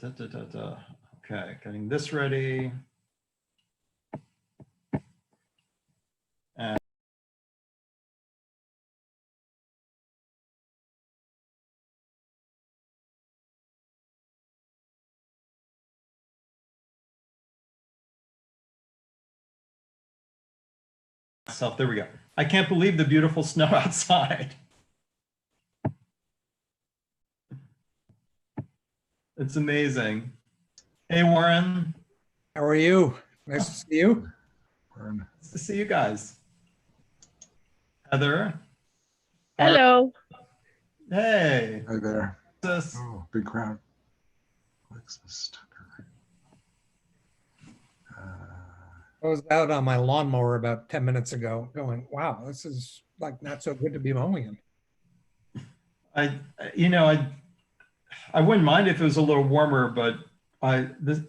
Okay, getting this ready. And there we go. I can't believe the beautiful snow outside. It's amazing. Hey, Warren. How are you? Nice to see you. Nice to see you guys. Heather. Hello. Hey. Hi there. This. Oh, big crowd. Alexis Tucker. I was out on my lawnmower about 10 minutes ago going, wow, this is like not so good to be mowing in. I wouldn't mind if it was a little warmer, but if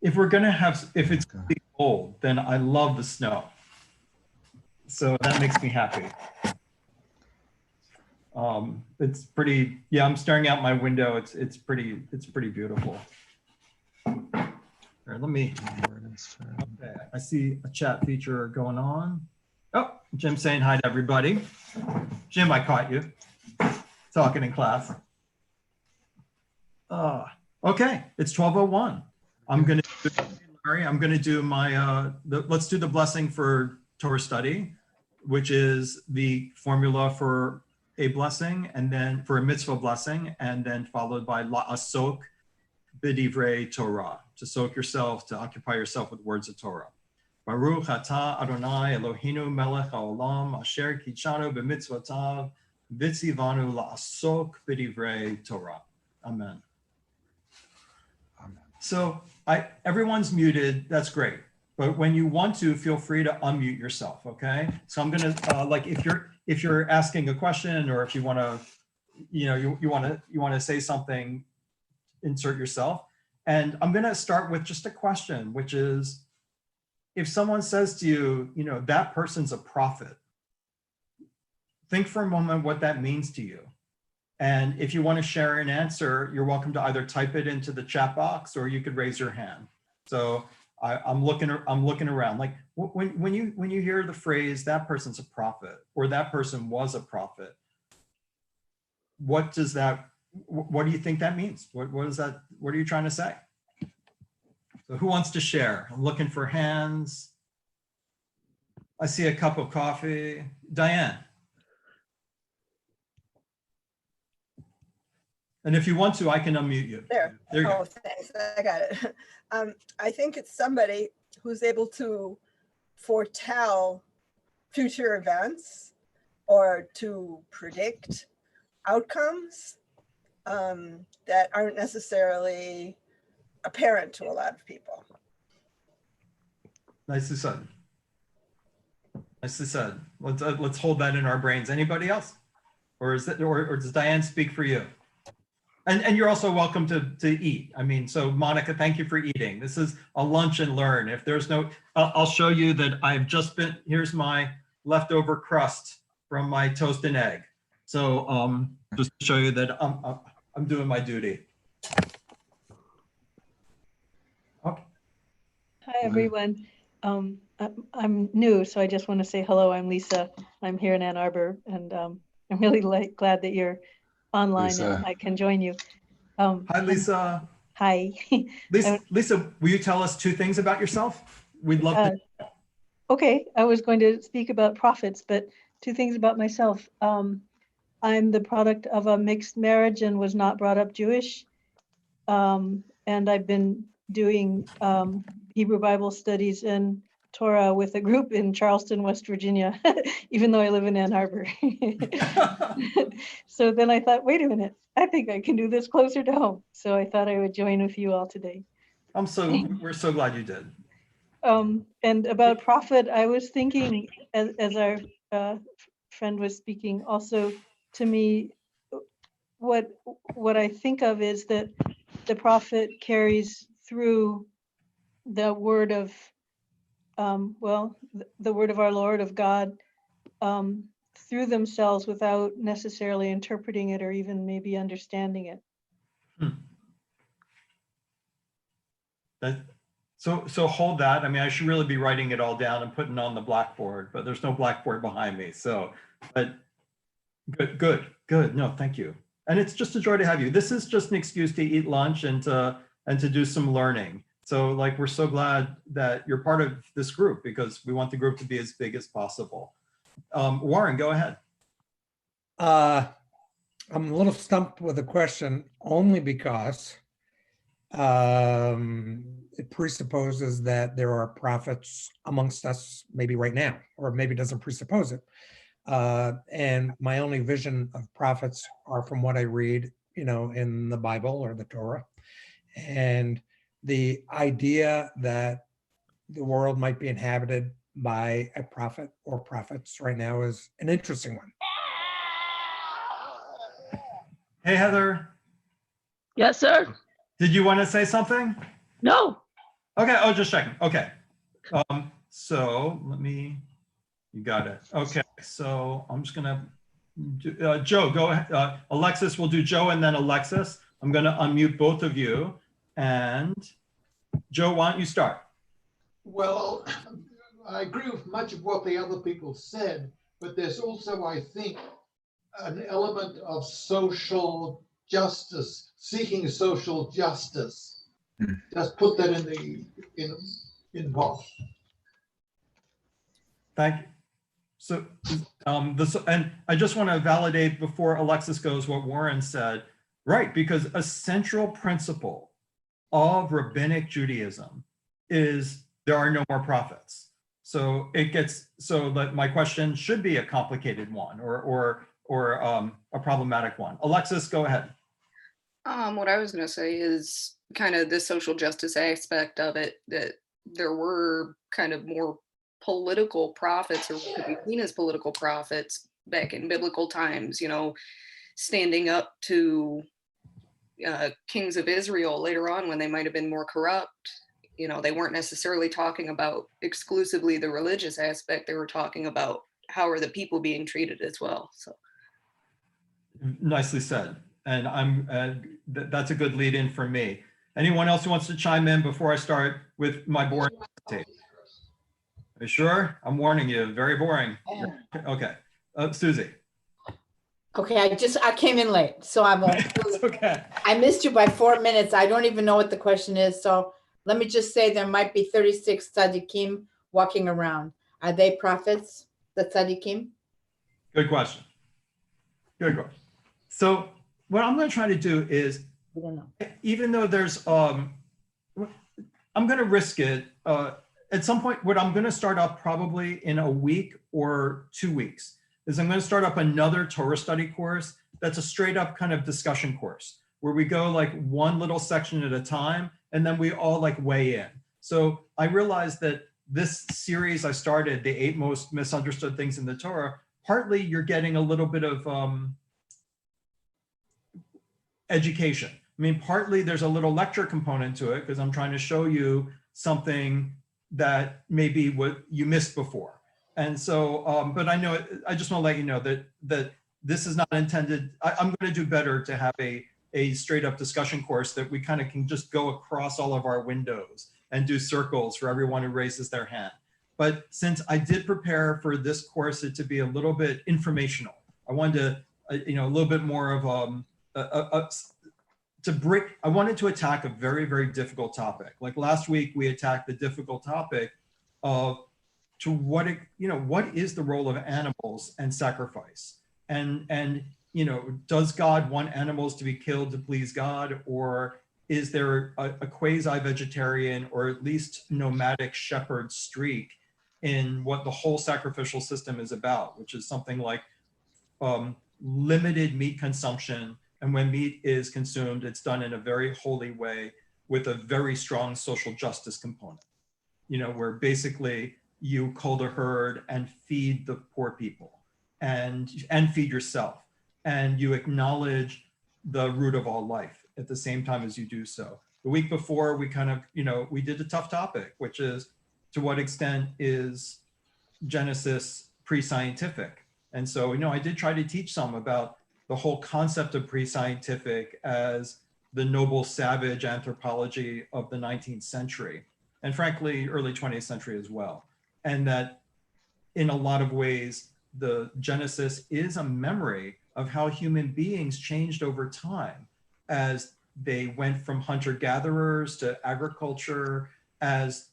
it's gonna be cold, then I love the snow. So that makes me happy. It's pretty, yeah, I'm staring out my window. It's pretty beautiful. All right, let me, okay, I see a chat feature going on. Oh, Jim saying hi to everybody. Jim, I caught you talking in class. Okay, it's 12:01. I'm gonna do my, let's do the blessing for Torah study, which is the formula for a blessing, and then for a mitzvah blessing, and then followed by la'asok b'divrei Torah, to soak yourself, to occupy yourself with words of Torah. Baruch atah Adonai Eloheinu melech haolam asher kitshanu b'mitzvotav v'tzivanu la'asok b'divrei Torah. Amen. So everyone's muted, that's great. But when you want to, feel free to unmute yourself, okay? So I'm gonna, like if you're asking a question, or if you wanna, you wanna say something, insert yourself. And I'm gonna start with just a question, which is, if someone says to you, that person's a prophet, think for a moment what that means to you. And if you want to share an answer, you're welcome to either type it into the chat box, or you could raise your hand. So I'm looking around. Like when you hear the phrase "that person's a prophet" or "that person was a prophet," what do you think that means? What is that? What are you trying to say? So who wants to share? I'm looking for hands. I see a cup of coffee. Diane. And if you want to, I can unmute you. There you go. Oh, thanks. I got it. I think it's somebody who's able to foretell future events or to predict outcomes that aren't necessarily apparent to a lot of people. Nicely said. Nicely said. Let's hold that in our brains. Anybody else? Or does Diane speak for you? And you're also welcome to eat. I mean, so Monica, thank you for eating. This is a lunch and learn. If there's no, I'll show you that I've just been, here's my leftover crust from my toast and egg. So just to show you that I'm doing my duty. Okay. Hi, everyone. I'm new, so I just want to say hello. I'm Lisa. I'm here in Ann Arbor, and I'm really glad that you're online, Lisa. And I can join you. Hi, Lisa. Hi. Lisa, will you tell us 2 things about yourself? We'd love to. Okay, I was going to speak about prophets, but 2 things about myself. I'm the product of a mixed marriage and was not brought up Jewish. And I've been doing Hebrew Bible studies and Torah with a group in Charleston, West Virginia, even though I live in Ann Arbor. So then I thought, wait a minute, I think I can do this closer to home. So I thought I would join with you all today. We're so glad you did. And about prophet, I was thinking, as our friend was speaking, also to me, what I think of is that the prophet carries through the word of the word of our Lord, of God, through themselves without necessarily interpreting it or even maybe understanding it. That, so hold that. I mean, I should really be writing it all down and putting it on the blackboard, but there's no blackboard behind me. So, but good. No, thank you. And it's just a joy to have you. This is just an excuse to eat lunch and to do some learning. So like, we're so glad that you're part of this group because we want the group to be as big as possible. Warren, go ahead. I'm a little stumped with the question only because it presupposes that there are prophets amongst us, maybe right now, or maybe doesn't presuppose it. And my only vision of prophets are from what I read, in the Bible or the Torah. And the idea that the world might be inhabited by a prophet or prophets right now is an interesting one. Hey, Heather, Yes, sir. did you want to say something? No. Okay, oh, just checking. Okay. So you got it. Okay, so I'm just gonna do, Joe, go ahead. Alexis, we'll do Joe and then Alexis. I'm gonna unmute both of you. And Joe, why don't you start? Well, I agree with much of what the other people said, but there's also, I think, an element of social justice, seeking social justice. Just put that involved. Thank you. So, and I just want to validate before Alexis goes what Warren said, right? Because a central principle of rabbinic Judaism is there are no more prophets. So that my question should be a complicated one or a problematic one. Alexis, go ahead. What I was going to say is kind of the social justice aspect of it, that there were kind of more political prophets, or what could be seen as political prophets back in biblical times, standing up to kings of Israel later on when they might have been more corrupt. They weren't necessarily talking about exclusively the religious aspect. They were talking about how are the people being treated as well. So nicely said. And that's a good lead in for me. Anyone else who wants to chime in before I start with my boring tape? Are you sure? I'm warning you, very boring. Yeah. Okay, Susie. Okay, I came in late, so I won't. It's okay. I missed you by 4 minutes. I don't even know what the question is. So let me just say there might be 36 tzaddikim walking around. Are they prophets, the tzaddikim? Good question. Good question. So what I'm going to try to do is, I don't know. even though there's, I'm going to risk it. At some point, what I'm going to start up probably in a week or 2 weeks is I'm going to start up another Torah study course that's a straight up kind of discussion course where we go like one little section at a time and then we all like weigh in. So I realized that this series I started, the 8 most misunderstood things in the Torah, partly you're getting a little bit of education. I mean, partly there's a little lecture component to it because I'm trying to show you something that maybe what you missed before. And so, but I know, I just want to let you know that this is not intended, I'm going to do better to have a straight up discussion course that we kind of can just go across all of our windows and do circles for everyone who raises their hand. But since I did prepare for this course it to be a little bit informational, I wanted to, a little bit more of I wanted to attack a very, very difficult topic. Like last week, we attacked the difficult topic of what is the role of animals and sacrifice? And does God want animals to be killed to please God? Or is there a quasi-vegetarian or at least nomadic shepherd streak in what the whole sacrificial system is about, which is something like limited meat consumption. And when meat is consumed, it's done in a very holy way with a very strong social justice component, where basically you cull the herd and feed the poor people and feed yourself. And you acknowledge the root of all life at the same time as you do so. The week before, we kind of, we did a tough topic, which is to what extent is Genesis pre-scientific? And so, I did try to teach some about the whole concept of pre-scientific as the noble savage anthropology of the 19th century, and frankly, early 20th century as well. And that in a lot of ways, the Genesis is a memory of how human beings changed over time as they went from hunter-gatherers to agriculture, as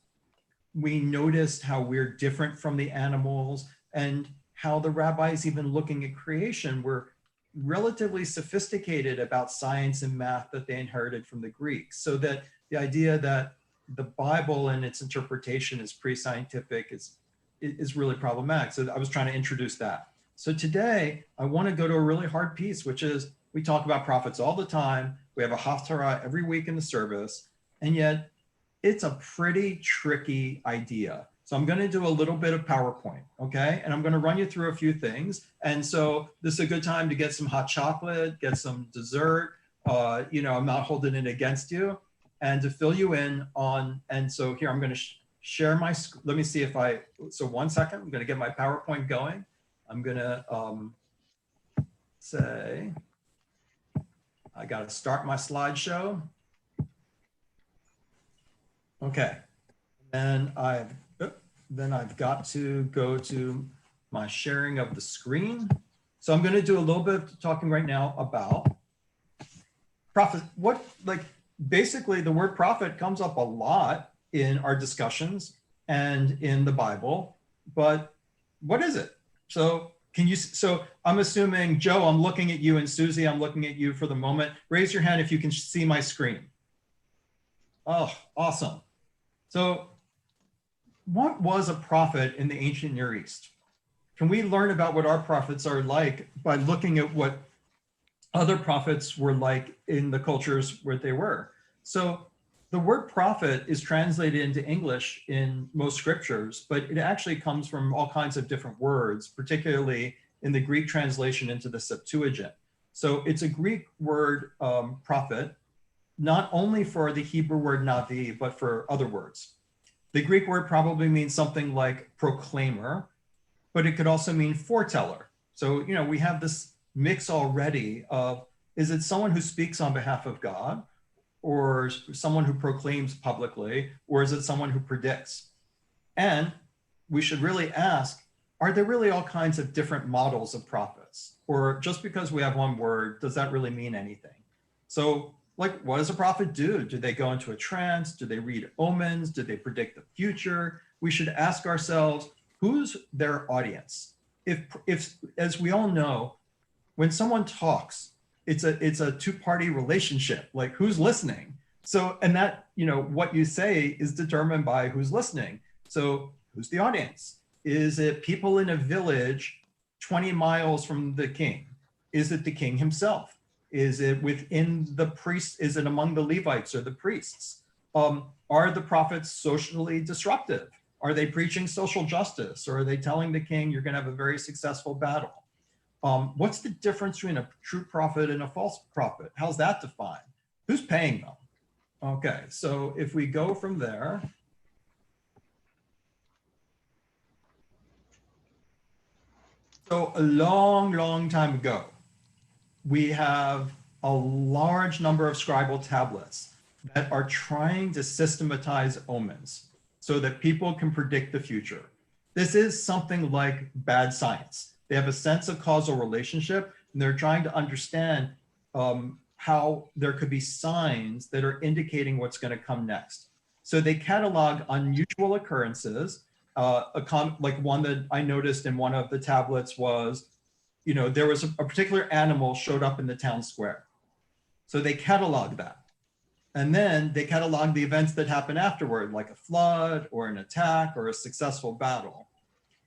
we noticed how we're different from the animals, and how the rabbis, even looking at creation, were relatively sophisticated about science and math that they inherited from the Greeks. So that the idea that the Bible and its interpretation is pre-scientific is really problematic. So I was trying to introduce that. So today, I want to go to a really hard piece, which is we talk about prophets all the time. We have a Haftarah every week in the service, and yet it's a pretty tricky idea. So I'm going to do a little bit of PowerPoint, okay? And I'm going to run you through a few things. And so this is a good time to get some hot chocolate, get some dessert. You know, I'm not holding it against you, and to fill you in on. And so here I'm going to share my. Let me see if I. So 1 second. I'm going to get my PowerPoint going. I'm going to say. I got to start my slideshow. Okay, then I've got to go to my sharing of the screen. So I'm going to do a little bit of talking right now about prophet. Basically the word prophet comes up a lot in our discussions and in the Bible, but what is it? So I'm assuming, Joe, I'm looking at you, and Susie, I'm looking at you for the moment. Raise your hand if you can see my screen. Oh, awesome. So what was a prophet in the ancient Near East? Can we learn about what our prophets are like by looking at what other prophets were like in the cultures where they were? So the word prophet is translated into English in most scriptures, but it actually comes from all kinds of different words, particularly in the Greek translation into the Septuagint. So it's a Greek word, prophet, not only for the Hebrew word Nadav, but for other words. The Greek word probably means something like proclaimer, but it could also mean foreteller. So, you know, we have this mix already of, is it someone who speaks on behalf of God, or someone who proclaims publicly, or is it someone who predicts? And we should really ask, are there really all kinds of different models of prophets? Or just because we have one word, does that really mean anything? So, like, what does a prophet do? Do they go into a trance? Do they read omens? Do they predict the future? We should ask ourselves, who's their audience? If as we all know, when someone talks, it's a two-party relationship, like who's listening? So, and that, you know, what you say is determined by who's listening. So who's the audience? Is it people in a village 20 miles from the king? Is it the king himself? Is it within the priests? Is it among the Levites or the priests? Are the prophets socially disruptive? Are they preaching social justice? Or are they telling the king, you're going to have a very successful battle? What's the difference between a true prophet and a false prophet? How's that defined? Who's paying them? Okay, so if we go from there. So a long, long time ago, we have a large number of scribal tablets that are trying to systematize omens so that people can predict the future. This is something like bad science. They have a sense of causal relationship, and they're trying to understand how there could be signs that are indicating what's going to come next. So they catalog unusual occurrences. Like one that I noticed in one of the tablets was, you know, there was a particular animal showed up in the town square. So they catalog that. And then they catalog the events that happen afterward, like a flood or an attack or a successful battle.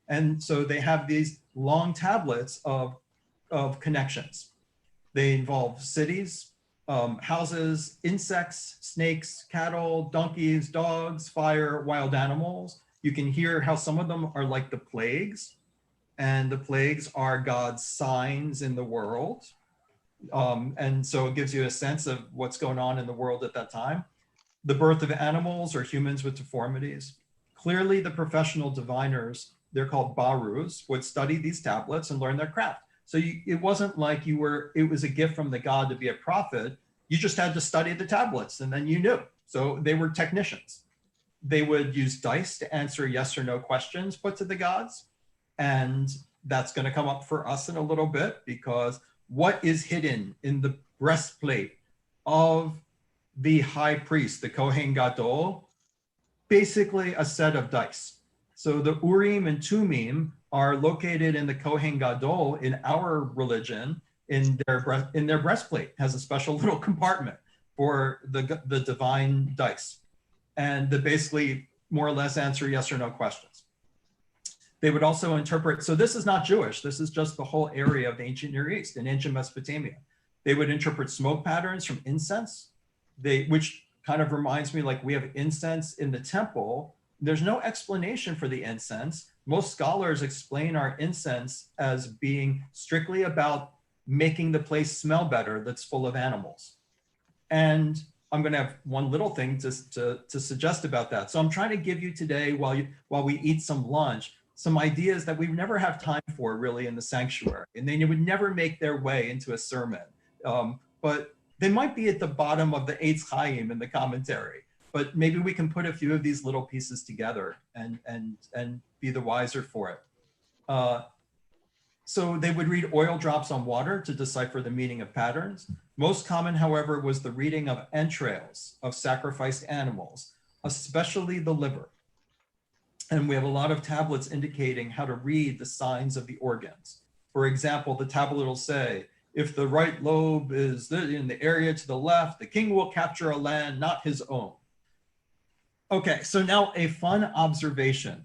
And so they have these long tablets of connections. They involve cities, houses, insects, snakes, cattle, donkeys, dogs, fire, wild animals. You can hear how some of them are like the plagues, and the plagues are God's signs in the world. And so it gives you a sense of what's going on in the world at that time. The birth of animals or humans with deformities. Clearly the professional diviners, they're called barus, would study these tablets and learn their craft. So it wasn't like it was a gift from the God to be a prophet. you just had to study the tablets and then you knew. So they were technicians. They would use dice to answer yes or no questions put to the gods. And that's going to come up for us in a little bit, because what is hidden in the breastplate of the high priest, the Kohen Gadol? Basically a set of dice. So the Urim and Tumim are located in the Kohen Gadol in our religion, in their breastplate. Has a special little compartment for the divine dice, and they basically more or less answer yes or no questions. They would also interpret, so this is not Jewish, this is just the whole area of the ancient Near East and ancient Mesopotamia. They would interpret smoke patterns from incense, which kind of reminds me, like, we have incense in the temple. There's no explanation for the incense. Most scholars explain our incense as being strictly about making the place smell better that's full of animals. And I'm going to have one little thing to suggest about that. So I'm trying to give you today, while we eat some lunch, some ideas that we never have time for really in the sanctuary, and they would never make their way into a sermon. But they might be at the bottom of the Eitz Chaim in the commentary. But maybe we can put a few of these little pieces together and be the wiser for it. So they would read oil drops on water to decipher the meaning of patterns. Most common, however, was the reading of entrails of sacrificed animals, especially the liver. And we have a lot of tablets indicating how to read the signs of the organs. For example, the tablet will say, if the right lobe is in the area to the left, the king will capture a land not his own. Okay, so now a fun observation.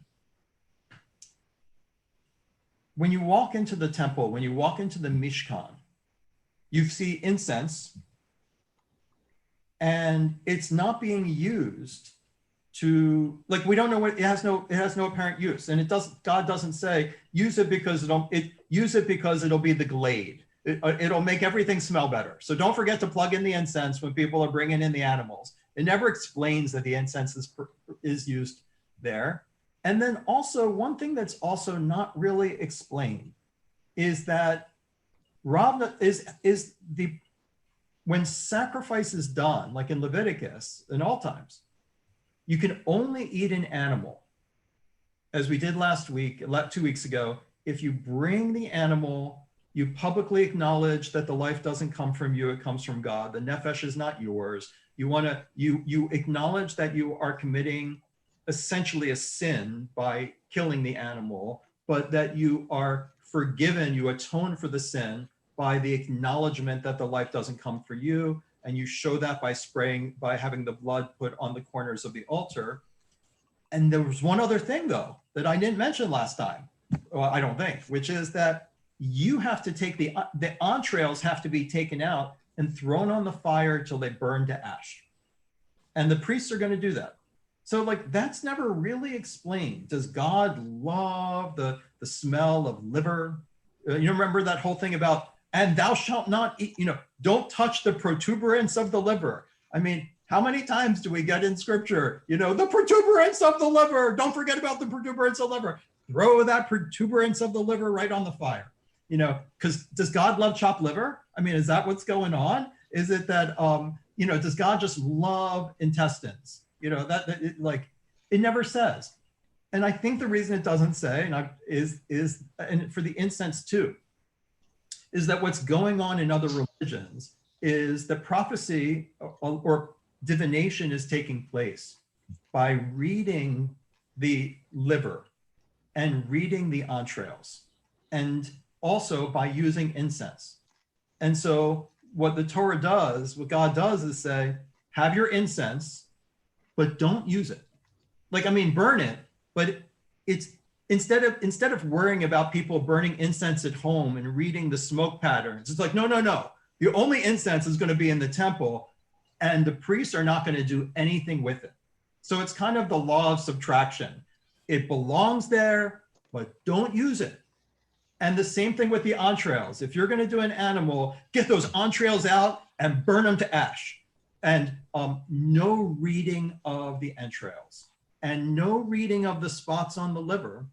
When you walk into the temple, when you walk into the Mishkan, you see incense, and it's not being used to, like, we don't know what it has no apparent use, and God doesn't say use it because it'll be the glade. It'll make everything smell better. So don't forget to plug in the incense when people are bringing in the animals. It never explains that the incense is used there. And then also, one thing that's also not really explained is that when sacrifice is done, like in Leviticus, in all times, you can only eat an animal, as we did last week, 2 weeks ago, if you bring the animal, you publicly acknowledge that the life doesn't come from you, it comes from God. The nefesh is not yours. You acknowledge that you are committing essentially a sin by killing the animal, but that you are forgiven, you atone for the sin by the acknowledgement that the life doesn't come for you. And you show that by having the blood put on the corners of the altar. And there was one other thing, though, that I didn't mention last time, well, I don't think, which is that you have to take the entrails have to be taken out and thrown on the fire till they burn to ash. And the priests are going to do that. So, like, that's never really explained. Does God love the smell of liver? You remember that whole thing about, and thou shalt not eat, don't touch the protuberance of the liver. I mean, how many times do we get in scripture, the protuberance of the liver, don't forget about the protuberance of the liver. Throw that protuberance of the liver right on the fire, because does God love chopped liver? I mean, is that what's going on? Is it that, does God just love intestines? It never says. And I think the reason it doesn't say, and for the incense too, is that what's going on in other religions is that prophecy or divination is taking place by reading the liver and reading the entrails, and also by using incense. And so what the Torah does, what God does is say, have your incense, but don't use it. Burn it, but it's instead of worrying about people burning incense at home and reading the smoke patterns, it's like, no. The only incense is going to be in the temple, and the priests are not going to do anything with it. So it's kind of the law of subtraction. It belongs there, but don't use it. And the same thing with the entrails. If you're going to do an animal, get those entrails out and burn them to ash. And no reading of the entrails, and no reading of the spots on the liver.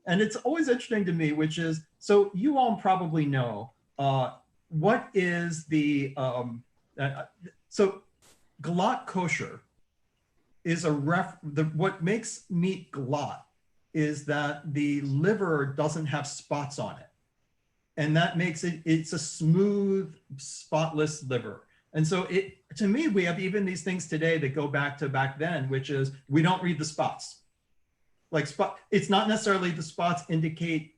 And it's always interesting to me, which is, so you all probably know, what is the, So galat kosher is what makes meat galat is that the liver doesn't have spots on it. And that makes it's a smooth, spotless liver. And so to me, we have even these things today that go back to back then, which is we don't read the spots. Like it's not necessarily the spots indicate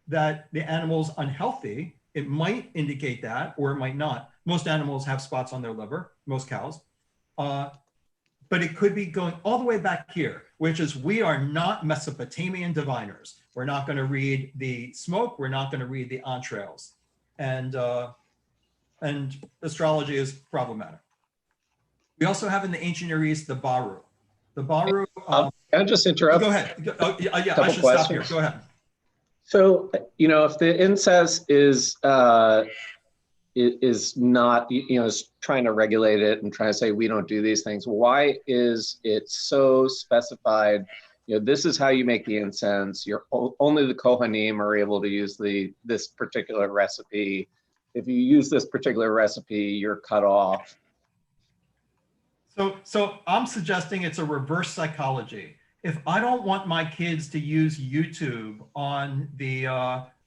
that the animal's unhealthy. It might indicate that, or it might not. Most animals have spots on their liver, most cows. But it could be going all the way back here, which is we are not Mesopotamian diviners. We're not going to read the smoke. We're not going to read the entrails. And astrology is problematic. We also have in the ancient Near East the Baru. The Baru. Can I just interrupt? Go ahead. Yeah, I Couple should questions. stop here. Go ahead. So, if the incest is not, is trying to regulate it and trying to say we don't do these things, why is it so specified? This is how you make the incense. Only the Kohanim are able to use this particular recipe. If you use this particular recipe, you're cut off. So I'm suggesting it's a reverse psychology. If I don't want my kids to use YouTube on the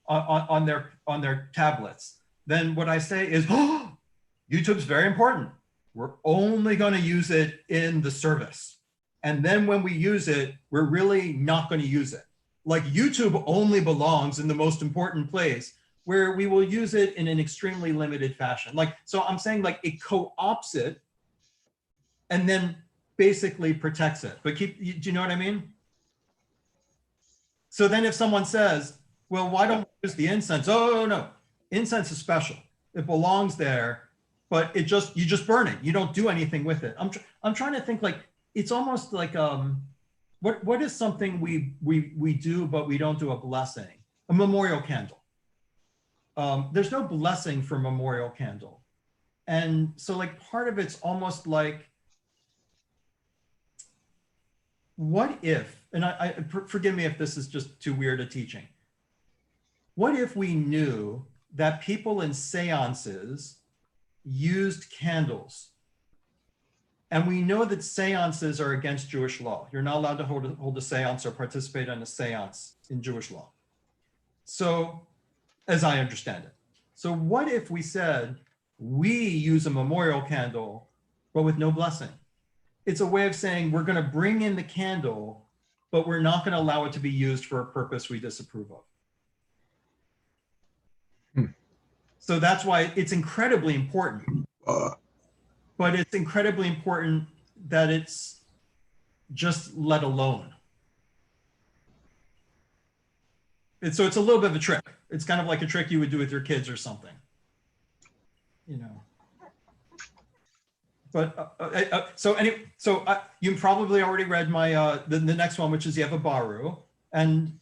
on their tablets, then what I say is, oh, YouTube's very important. We're only going to use it in the service. And then when we use it, we're really not going to use it. Like YouTube only belongs in the most important place where we will use it in an extremely limited fashion. So I'm saying like it co-opts it and then basically protects it. But do you know what I mean? So then if someone says, well, why don't we use the incense? Oh, no, incense is special. It belongs there, but you just burn it. You don't do anything with it. I'm trying to think like, it's almost like, what is something we do, but we don't do a blessing? A memorial candle. There's no blessing for memorial candle. And so like part of it's almost like, what if, and forgive me if this is just too weird a teaching. What if we knew that people in seances used candles? And we know that seances are against Jewish law. You're not allowed to hold a seance or participate in a seance in Jewish law. So, as I understand it. So what if we said, we use a memorial candle, but with no blessing? It's a way of saying we're going to bring in the candle, but we're not going to allow it to be used for a purpose we disapprove of. So that's why it's incredibly important. But it's incredibly important that it's just let alone. So it's a little bit of a trick. It's kind of like a trick you would do with your kids or something, But you probably already read my the next one, which is you have a Baru, and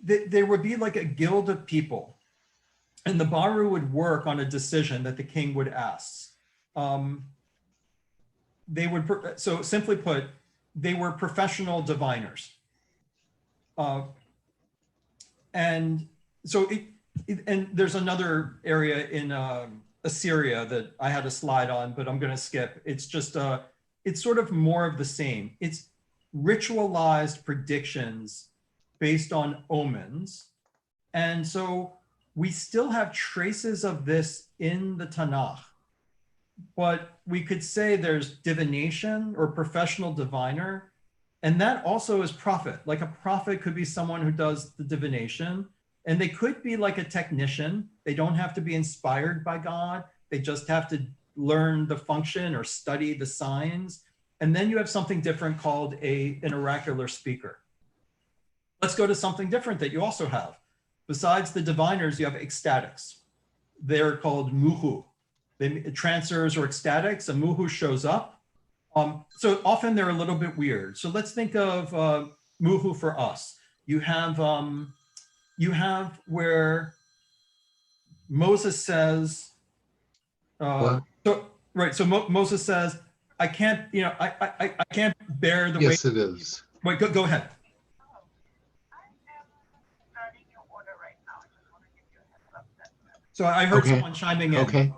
there would be like a guild of people. And the Baru would work on a decision that the king would ask. So simply put, they were professional diviners. And there's another area in Assyria that I had a slide on, but I'm gonna skip. It's just, it's sort of more of the same. It's ritualized predictions based on omens. And so we still have traces of this in the Tanakh, but we could say there's divination or professional diviner, and that also is prophet. Like a prophet could be someone who does the divination, and they could be like a technician. They don't have to be inspired by God. They just have to learn the function or study the signs. And then you have something different called an oracular speaker. Let's go to something different that you also have. Besides the diviners, you have ecstatics. They're called muhu. Trancers or ecstatics, a muhu shows up. So often they're a little bit weird. So let's think of muhu for us. You have where Moses says, Moses says, I can't, I can't bear the weight. Yes, it is. Wait, go ahead. So I heard Okay. someone chiming in. Okay.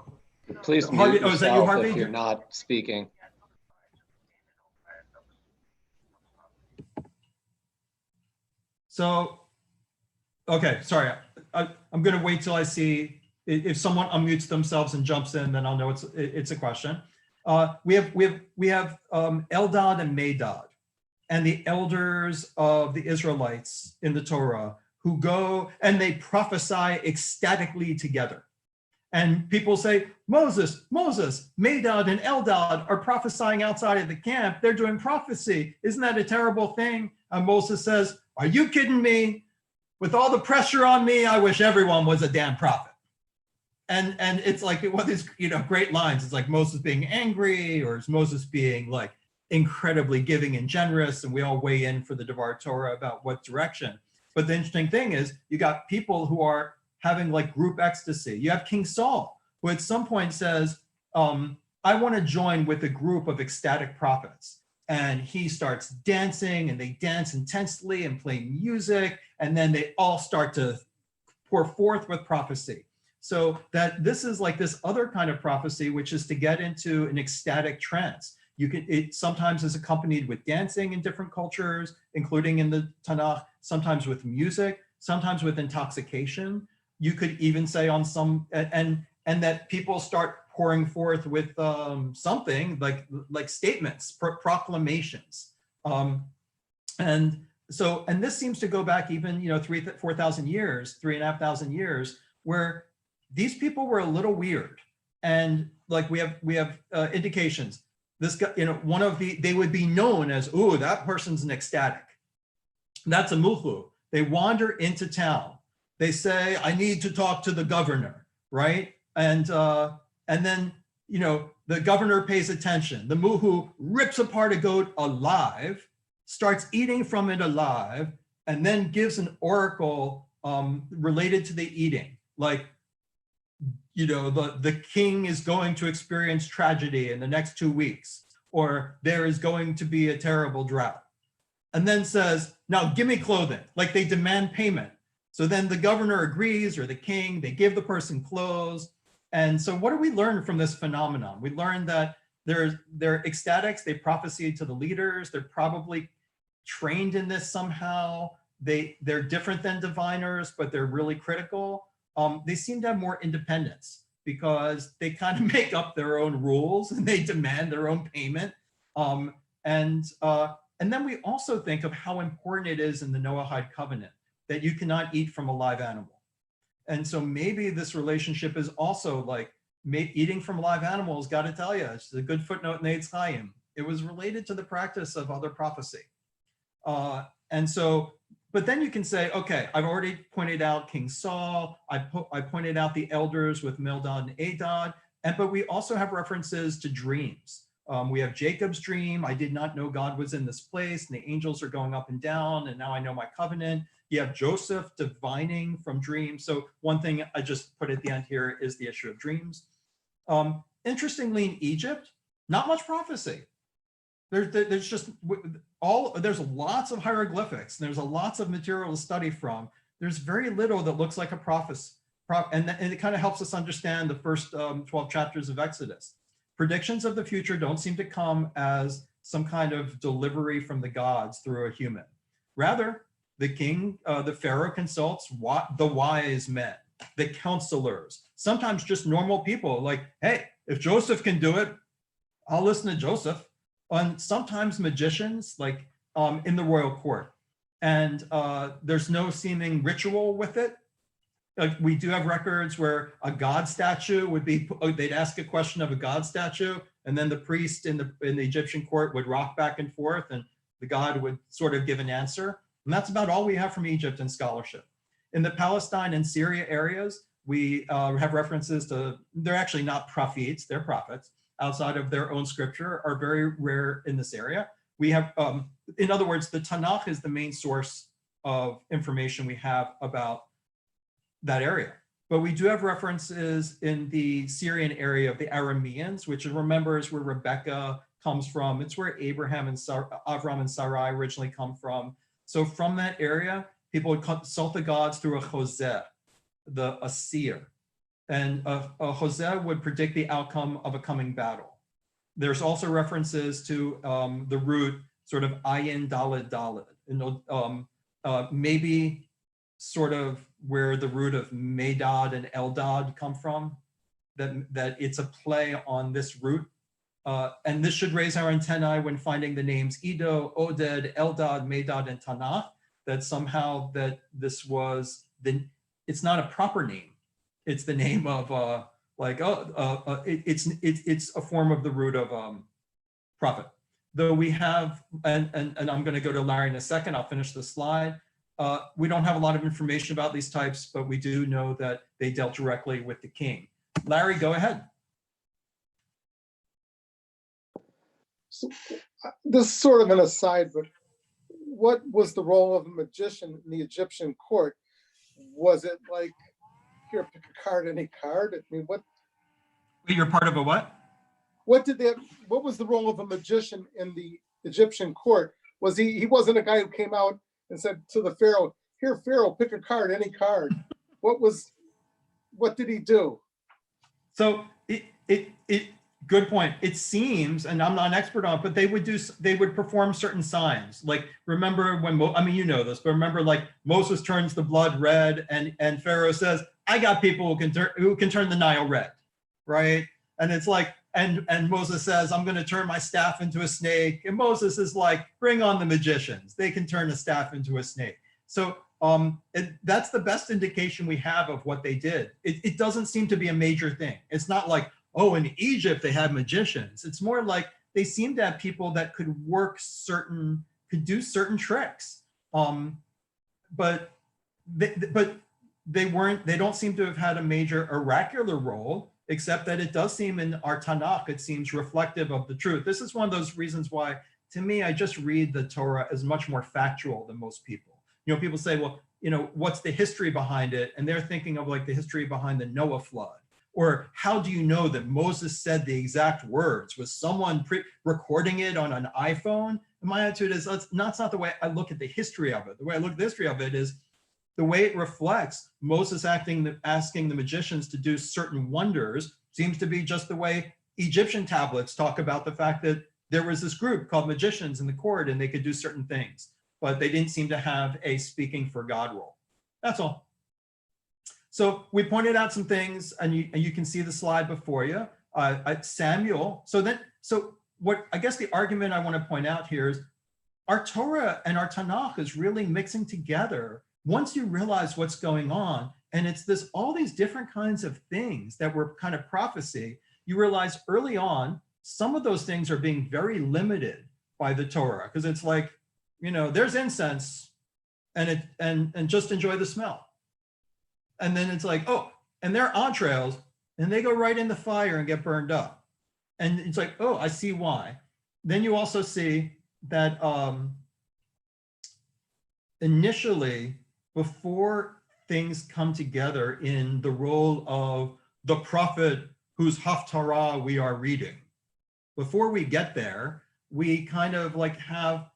Please Harvey- mute oh, is that you, yourself Harvey? if you're not speaking. So, okay, sorry. I'm going to wait till I see if someone unmutes themselves and jumps in, then I'll know it's a question. We have Eldad and Medad, and the elders of the Israelites in the Torah who go and they prophesy ecstatically together. And people say, Moses, Medad and Eldad are prophesying outside of the camp. They're doing prophecy. Isn't that a terrible thing? And Moses says, are you kidding me? With all the pressure on me, I wish everyone was a damn prophet. And it's like one of these, great lines. It's like Moses being angry, or is Moses being like incredibly giving and generous? And we all weigh in for the Devar Torah about what direction. But the interesting thing is you got people who are having like group ecstasy. You have King Saul, who at some point says, I want to join with a group of ecstatic prophets. And he starts dancing, and they dance intensely and play music. And then they all start to pour forth with prophecy. So that this is like this other kind of prophecy, which is to get into an ecstatic trance. It sometimes is accompanied with dancing in different cultures, including in the Tanakh, sometimes with music, sometimes with intoxication. You could even say on some, and that people start pouring forth with something like statements, proclamations. And this seems to go back even 4,000 years, 3,500 years, where these people were a little weird. And like we have indications. This guy, they would be known as, ooh, that person's an ecstatic. That's a muhu. They wander into town. They say, I need to talk to the governor, right? And then, the governor pays attention. The muhu rips apart a goat alive, starts eating from it alive, and then gives an oracle related to the eating. Like, the king is going to experience tragedy in the next 2 weeks, or there is going to be a terrible drought. And then says, now give me clothing, like they demand payment. So then the governor agrees, or the king, they give the person clothes. And so what do we learn from this phenomenon? We learn that they're ecstatics, they prophesy to the leaders, they're probably trained in this somehow. They're different than diviners, but they're really critical. They seem to have more independence because they kind of make up their own rules and they demand their own payment. And then we also think of how important it is in the Noahide covenant that you cannot eat from a live animal. And so maybe this relationship is also like eating from live animals, got to tell you, it's a good footnote in Eitz Chaim. It was related to the practice of other prophecy. But then you can say, okay, I've already pointed out King Saul. I pointed out the elders with Mildad and Adad, but we also have references to dreams. We have Jacob's dream. I did not know God was in this place, and the angels are going up and down, and now I know my covenant. You have Joseph divining from dreams. So one thing I just put at the end here is the issue of dreams. Interestingly, in Egypt, not much prophecy. There's lots of hieroglyphics. There's lots of material to study from. There's very little that looks like a prophecy. And it kind of helps us understand the first 12 chapters of Exodus. Predictions of the future don't seem to come as some kind of delivery from the gods through a human. Rather, the Pharaoh consults the wise men, the counselors, sometimes just normal people like, hey, if Joseph can do it, I'll listen to Joseph. And sometimes magicians, like in the royal court. And there's no seeming ritual with it. Like we do have records where a god statue would be, they'd ask a question of a god statue, and then the priest in the Egyptian court would rock back and forth, and the god would sort of give an answer. And that's about all we have from Egypt in scholarship. In the Palestine and Syria areas, we have references to, they're actually not prophets, they're prophets, outside of their own scripture, are very rare in this area. We have, in other words, the Tanakh is the main source of information we have about that area. But we do have references in the Syrian area of the Arameans, which remember is where Rebecca comes from. It's where Abraham and Avram and Sarai originally come from. So from that area, people would consult the gods through a choseh, a seer. And a Hosea would predict the outcome of a coming battle. There's also references to the root sort of ayin daled daled, maybe sort of where the root of Medad and Eldad come from, that it's a play on this root. And this should raise our antennae when finding the names Edo, Oded, Eldad, Medad, and Tanakh, that somehow that this was, it's not a proper name. It's the name of it's a form of the root of prophet. Though we have, and I'm going to go to Larry in a second, I'll finish the slide. We don't have a lot of information about these types, but we do know that they dealt directly with the king. Larry, go ahead. So, this is sort of an aside, but what was the role of a magician in the Egyptian court? Was it like, here, pick a card, any card? I mean, what? You're part of a what? What was the role of a magician in the Egyptian court? Was he wasn't a guy who came out and said to the Pharaoh, here, Pharaoh, pick a card, any card. What did he do? So good point. It seems, and I'm not an expert on it, but they would perform certain signs. Like, remember when, you know this, but remember, like, Moses turns the blood red and Pharaoh says, I got people who can turn the Nile red, right? And it's like, and Moses says, I'm going to turn my staff into a snake. And Moses is like, bring on the magicians. They can turn a staff into a snake. So that's the best indication we have of what they did. It doesn't seem to be a major thing. It's not like, oh, in Egypt, they had magicians. It's more like they seem to have people that could do certain tricks. But they don't seem to have had a major oracular role, except that it does seem in our Tanakh, it seems reflective of the truth. This is one of those reasons why, to me, I just read the Torah as much more factual than most people. People say, well, what's the history behind it? And they're thinking of like the history behind the Noah flood. Or how do you know that Moses said the exact words? Was someone recording it on an iPhone? And my attitude is, that's not the way I look at the history of it. The way I look at the history of it is the way it reflects Moses asking the magicians to do certain wonders seems to be just the way Egyptian tablets talk about the fact that there was this group called magicians in the court and they could do certain things, but they didn't seem to have a speaking for God role. That's all. So we pointed out some things, and you can see the slide before you. Samuel. So what I guess the argument I want to point out here is our Torah and our Tanakh is really mixing together. Once you realize what's going on, and it's all these different kinds of things that were kind of prophecy, you realize early on, some of those things are being very limited by the Torah, because it's like, there's incense and just enjoy the smell. And then it's like, oh, and they're entrails and they go right in the fire and get burned up. And it's like, oh, I see why. Then you also see that initially, before things come together in the role of the prophet whose haftarah we are reading, before we get there, we kind of like have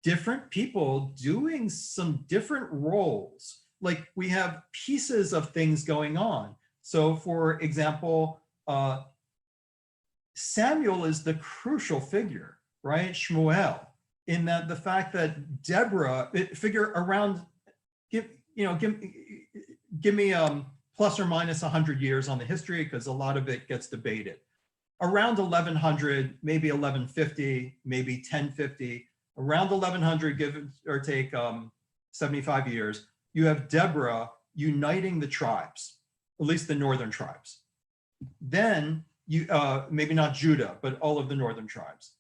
different people doing some different roles. Like we have pieces of things going on. So for example, Samuel is the crucial figure, right? Shmuel, in that the fact that Deborah, figure around, give me plus or minus 100 years on the history, because a lot of it gets debated. Around 1100, maybe 1150, maybe 1050, around 1100, give or take 75 years, you have Deborah uniting the tribes, at least the northern tribes. Then you, maybe not Judah, but all of the northern tribes.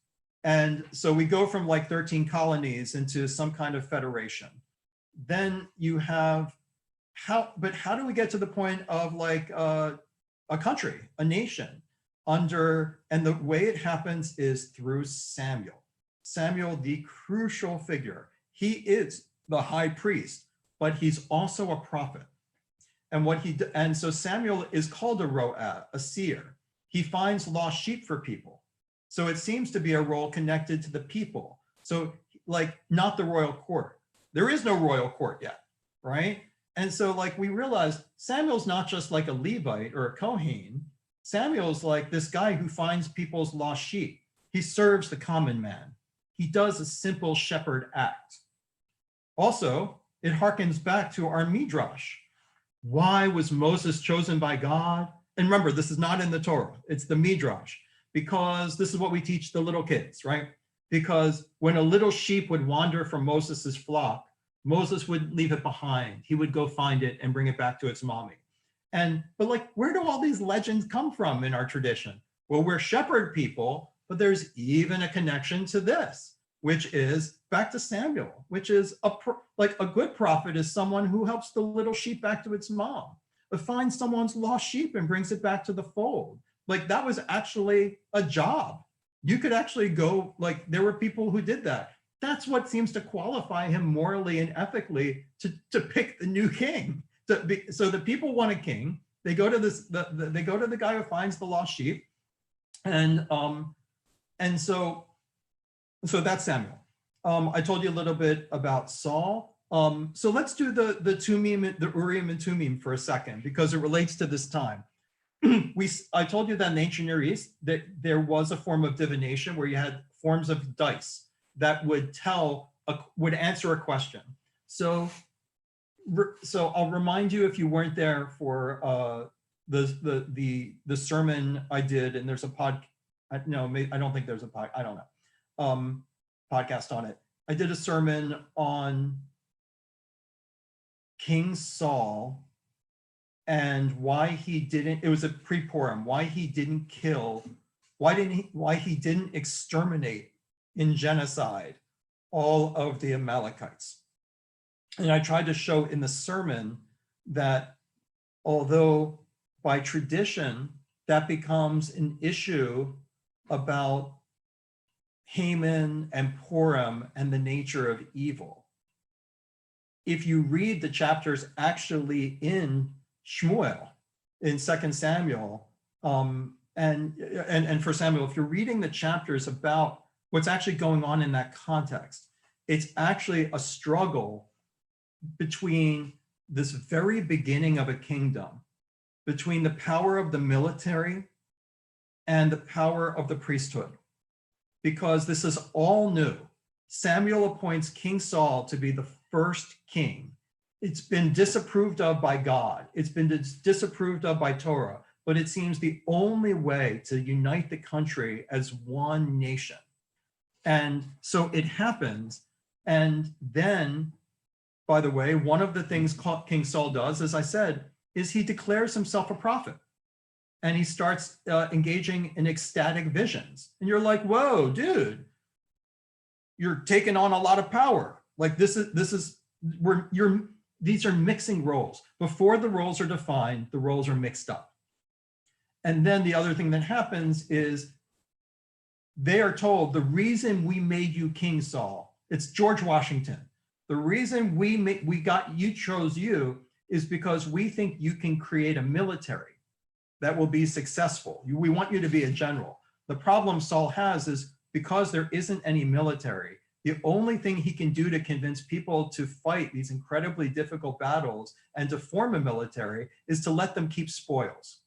And so we go from like 13 colonies into some kind of federation. Then you have, how do we get to the point of like a country, a nation and the way it happens is through Samuel. Samuel, the crucial figure. He is the high priest, but he's also a prophet. And so Samuel is called a ro'ah, a seer. He finds lost sheep for people. So it seems to be a role connected to the people. So like not the royal court. There is no royal court yet, right? And so like we realized Samuel's not just like a Levite or a Kohen. Samuel's like this guy who finds people's lost sheep. He serves the common man. He does a simple shepherd act. Also, it harkens back to our Midrash. Why was Moses chosen by God? And remember, this is not in the Torah, it's the Midrash, because this is what we teach the little kids, right? Because when a little sheep would wander from Moses's flock, Moses would leave it behind. He would go find it and bring it back to its mommy. But like, where do all these legends come from in our tradition? Well, we're shepherd people, but there's even a connection to this, which is back to Samuel, which is like a good prophet is someone who helps the little sheep back to its mom, but finds someone's lost sheep and brings it back to the fold. Like that was actually a job. You could actually go, like there were people who did that. That's what seems to qualify him morally and ethically to pick the new king. So the people want a king. They go to they go to the guy who finds the lost sheep, and so that's Samuel. I told you a little bit about Saul. So let's do the Urim and Tumim for a second because it relates to this time. I told you that in the ancient Near East that there was a form of divination where you had forms of dice that would answer a question. So I'll remind you if you weren't there for the sermon I did, and there's a no, I don't think there's a I don't know podcast on it. I did a sermon on King Saul and why he didn't. It was a pre-Purim. Why he didn't kill? Why he didn't exterminate in genocide all of the Amalekites? And I tried to show in the sermon that although by tradition that becomes an issue about Haman and Purim and the nature of evil, if you read the chapters actually in Shmuel, in 2 Samuel, and for Samuel, if you're reading the chapters about what's actually going on in that context, it's actually a struggle between this very beginning of a kingdom, between the power of the military and the power of the priesthood, because this is all new. Samuel appoints King Saul to be the first king. It's been disapproved of by God. It's been disapproved of by Torah, but it seems the only way to unite the country as one nation. And so it happens. And then, by the way, one of the things King Saul does, as I said, is he declares himself a prophet. And he starts engaging in ecstatic visions. And you're like, whoa, dude, you're taking on a lot of power. Like these are mixing roles. Before the roles are defined, the roles are mixed up. And then the other thing that happens is they are told the reason we made you King Saul, it's George Washington. The reason we chose you is because we think you can create a military that will be successful. We want you to be a general. The problem Saul has is because there isn't any military, the only thing he can do to convince people to fight these incredibly difficult battles and to form a military is to let them keep spoils.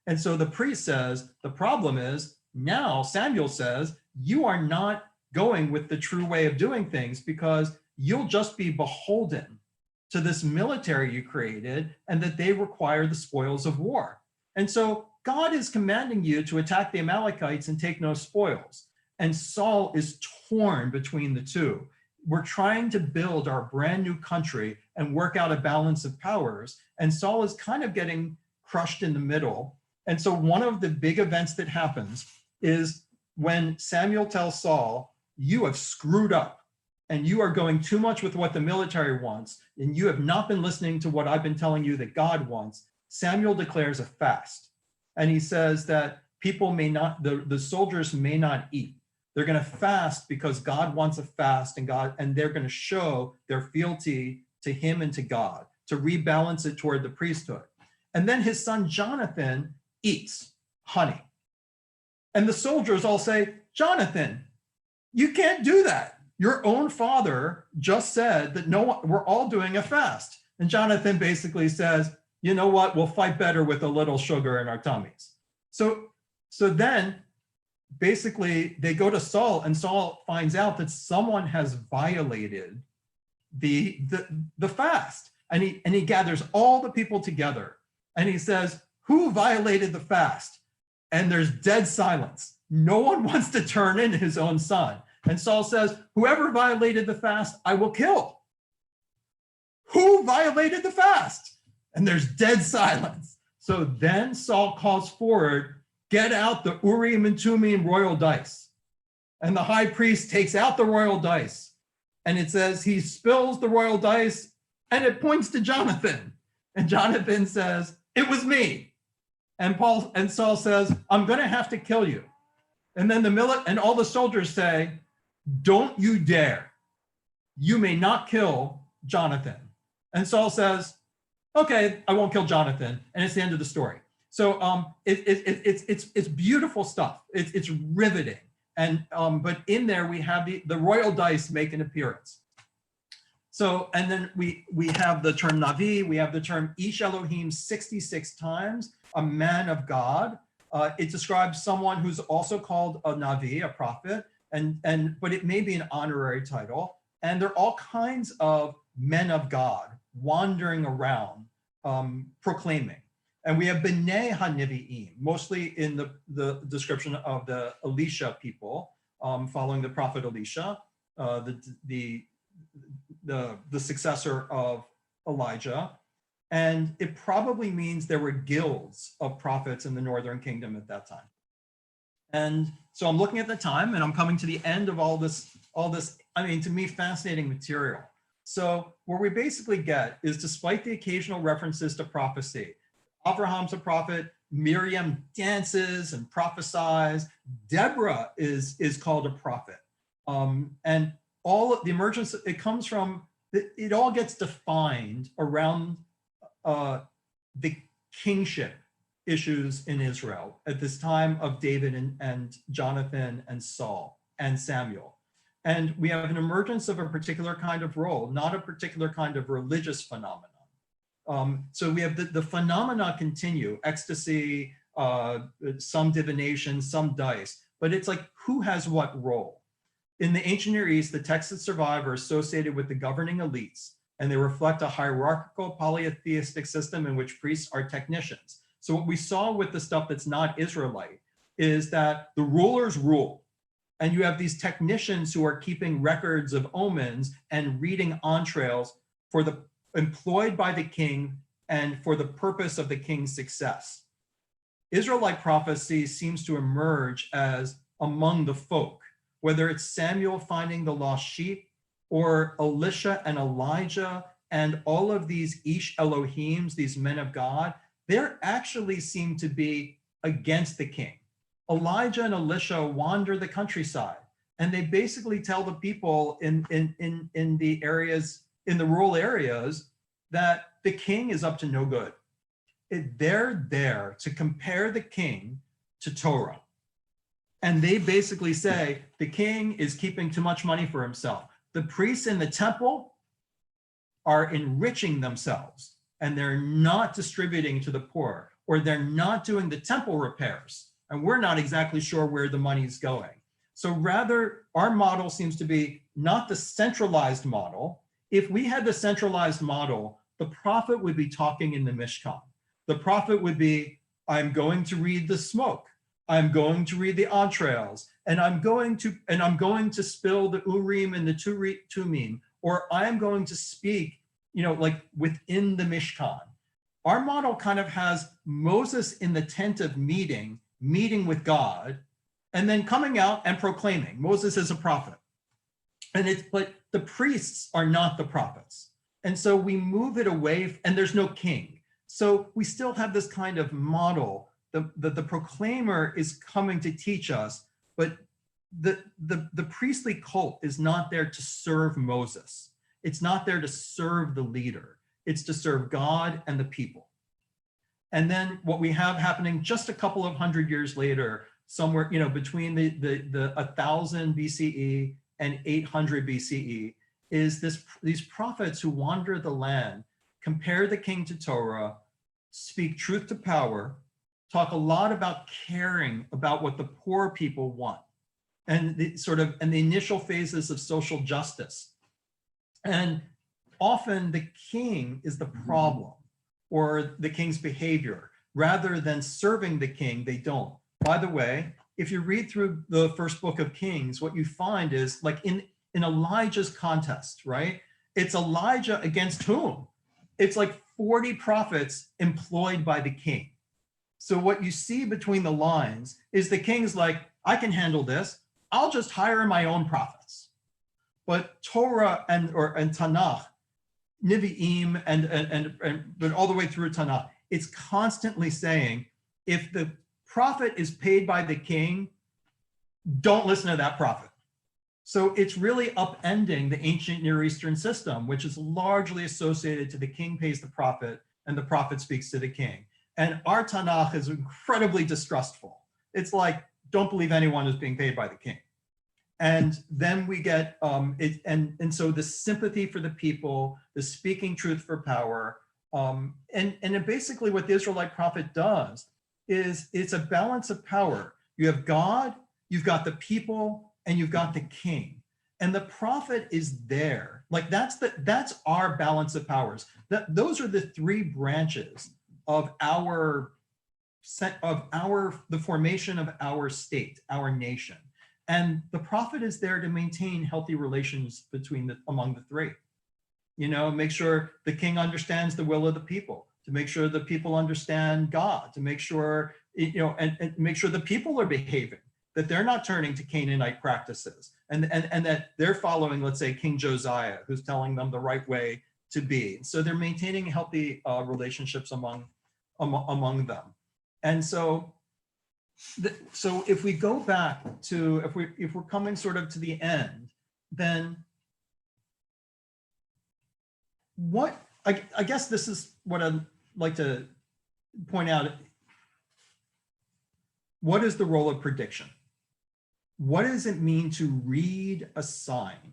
And so the priest says, the problem is now Samuel says, you are not going with the true way of doing things because you'll just be beholden to this military you created and that they require the spoils of war. And so God is commanding you to attack the Amalekites and take no spoils. And Saul is torn between the two. We're trying to build our brand new country and work out a balance of powers. And Saul is kind of getting crushed in the middle. And so one of the big events that happens is when Samuel tells Saul, you have screwed up and you are going too much with what the military wants, and you have not been listening to what I've been telling you that God wants. Samuel declares a fast. And he says that people may not, the soldiers may not eat. They're going to fast because God wants a fast, and they're going to show their fealty to him and to God, to rebalance it toward the priesthood. And then his son Jonathan eats honey. And the soldiers all say, Jonathan, you can't do that. Your own father just said that we're all doing a fast. And Jonathan basically says, you know what, we'll fight better with a little sugar in our tummies. So then basically they go to Saul, and Saul finds out that someone has violated the fast. And he gathers all the people together and he says, who violated the fast? And there's dead silence. No one wants to turn in his own son. And Saul says, whoever violated the fast, I will kill. Who violated the fast? And there's dead silence. So then Saul calls forward, get out the Urim and Thummim royal dice. And the high priest takes out the royal dice. And it says he spills the royal dice and it points to Jonathan. And Jonathan says, it was me. And Saul says, I'm going to have to kill you. And then all the soldiers say, don't you dare. You may not kill Jonathan. And Saul says, okay, I won't kill Jonathan. And it's the end of the story. So it's beautiful stuff. It's riveting. And but in there we have the royal dice make an appearance. So, and then we have the term Navi, we have the term Ish Elohim 66 times, a man of God. It describes someone who's also called a Navi, a prophet, but it may be an honorary title. And there are all kinds of men of God wandering around proclaiming. And we have B'nai HaNevi'im, mostly in the description of the Elisha people, following the prophet Elisha, the successor of Elijah. And it probably means there were guilds of prophets in the northern kingdom at that time. And so I'm looking at the time and I'm coming to the end of all this, I mean, to me, fascinating material. So what we basically get is, despite the occasional references to prophecy, Abraham's a prophet, Miriam dances and prophesies, Deborah is called a prophet. And all of the emergence, it comes from, it all gets defined around the kingship issues in Israel at this time of David and Jonathan and Saul and Samuel. And we have an emergence of a particular kind of role, not a particular kind of religious phenomenon. So we have the phenomena continue, ecstasy, some divination, some dice, but it's like, who has what role? In the ancient Near East, the texts that survive are associated with the governing elites, and they reflect a hierarchical polytheistic system in which priests are technicians. So what we saw with the stuff that's not Israelite is that the rulers rule, and you have these technicians who are keeping records of omens and reading entrails employed by the king and for the purpose of the king's success. Israelite prophecy seems to emerge as among the folk, whether it's Samuel finding the lost sheep, or Elisha and Elijah and all of these Ish Elohims, these men of God, they actually seem to be against the king. Elijah and Elisha wander the countryside, and they basically tell the people in the areas, in the rural areas, that the king is up to no good. They're there to compare the king to Torah. And they basically say the king is keeping too much money for himself. The priests in the temple are enriching themselves, and they're not distributing to the poor, or they're not doing the temple repairs. And we're not exactly sure where the money's going. So rather, our model seems to be not the centralized model. If we had the centralized model, the prophet would be talking in the Mishkan. The prophet would be, I'm going to read the smoke. I'm going to read the entrails, and I'm going to spill the Urim and the Thummim, or I'm going to speak, like within the Mishkan. Our model kind of has Moses in the tent of meeting with God, and then coming out and proclaiming. Moses is a prophet. But the priests are not the prophets. And so we move it away, and there's no king. So we still have this kind of model. The proclaimer is coming to teach us, but the priestly cult is not there to serve Moses. It's not there to serve the leader. It's to serve God and the people. And then what we have happening just a couple of hundred years later, somewhere between the 1000 BCE and 800 BCE, is these prophets who wander the land compare the king to Torah, speak truth to power, talk a lot about caring about what the poor people want, and the initial phases of social justice. And often the king is the problem, or the king's behavior. Rather than serving the king, they don't. By the way, if you read through the first book of Kings, what you find is, like, in Elijah's contest, right? It's Elijah against whom? It's like 40 prophets employed by the king. So what you see between the lines is the king's like, I can handle this. I'll just hire my own prophets. But Torah and Tanakh, Nevi'im, but all the way through Tanakh, it's constantly saying, if the prophet is paid by the king, don't listen to that prophet. So it's really upending the ancient Near Eastern system, which is largely associated to the king pays the prophet and the prophet speaks to the king. And our Tanakh is incredibly distrustful. It's like, don't believe anyone who's being paid by the king. And then we get, and so the sympathy for the people, the speaking truth for power, and basically what the Israelite prophet does is it's a balance of power. You have God, you've got the people, and you've got the king. And the prophet is there. Like that's our balance of powers. Those are the three branches of the formation of our state, our nation. And the prophet is there to maintain healthy relations among the three. You know, make sure the king understands the will of the people, to make sure the people understand God, to make sure, you know, and make sure the people are behaving, that they're not turning to Canaanite practices, and that they're following, let's say, King Josiah, who's telling them the right way to be. So they're maintaining healthy relationships among them. And so if we go back to, if we're coming sort of to the end, then what, I guess this is what I'd like to point out. What is the role of prediction? What does it mean to read a sign?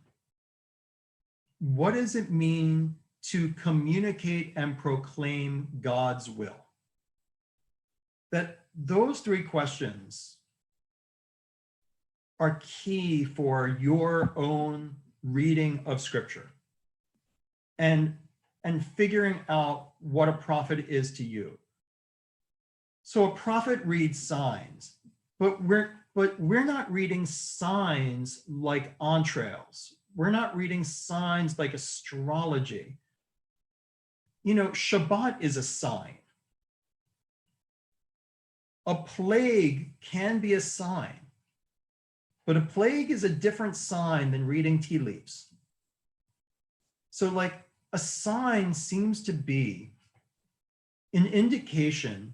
What does it mean to communicate and proclaim God's will? That those three questions are key for your own reading of Scripture and figuring out what a prophet is to you. So a prophet reads signs, but we're not reading signs like entrails. We're not reading signs like astrology. You know, Shabbat is a sign. A plague can be a sign, but a plague is a different sign than reading tea leaves. So like a sign seems to be an indication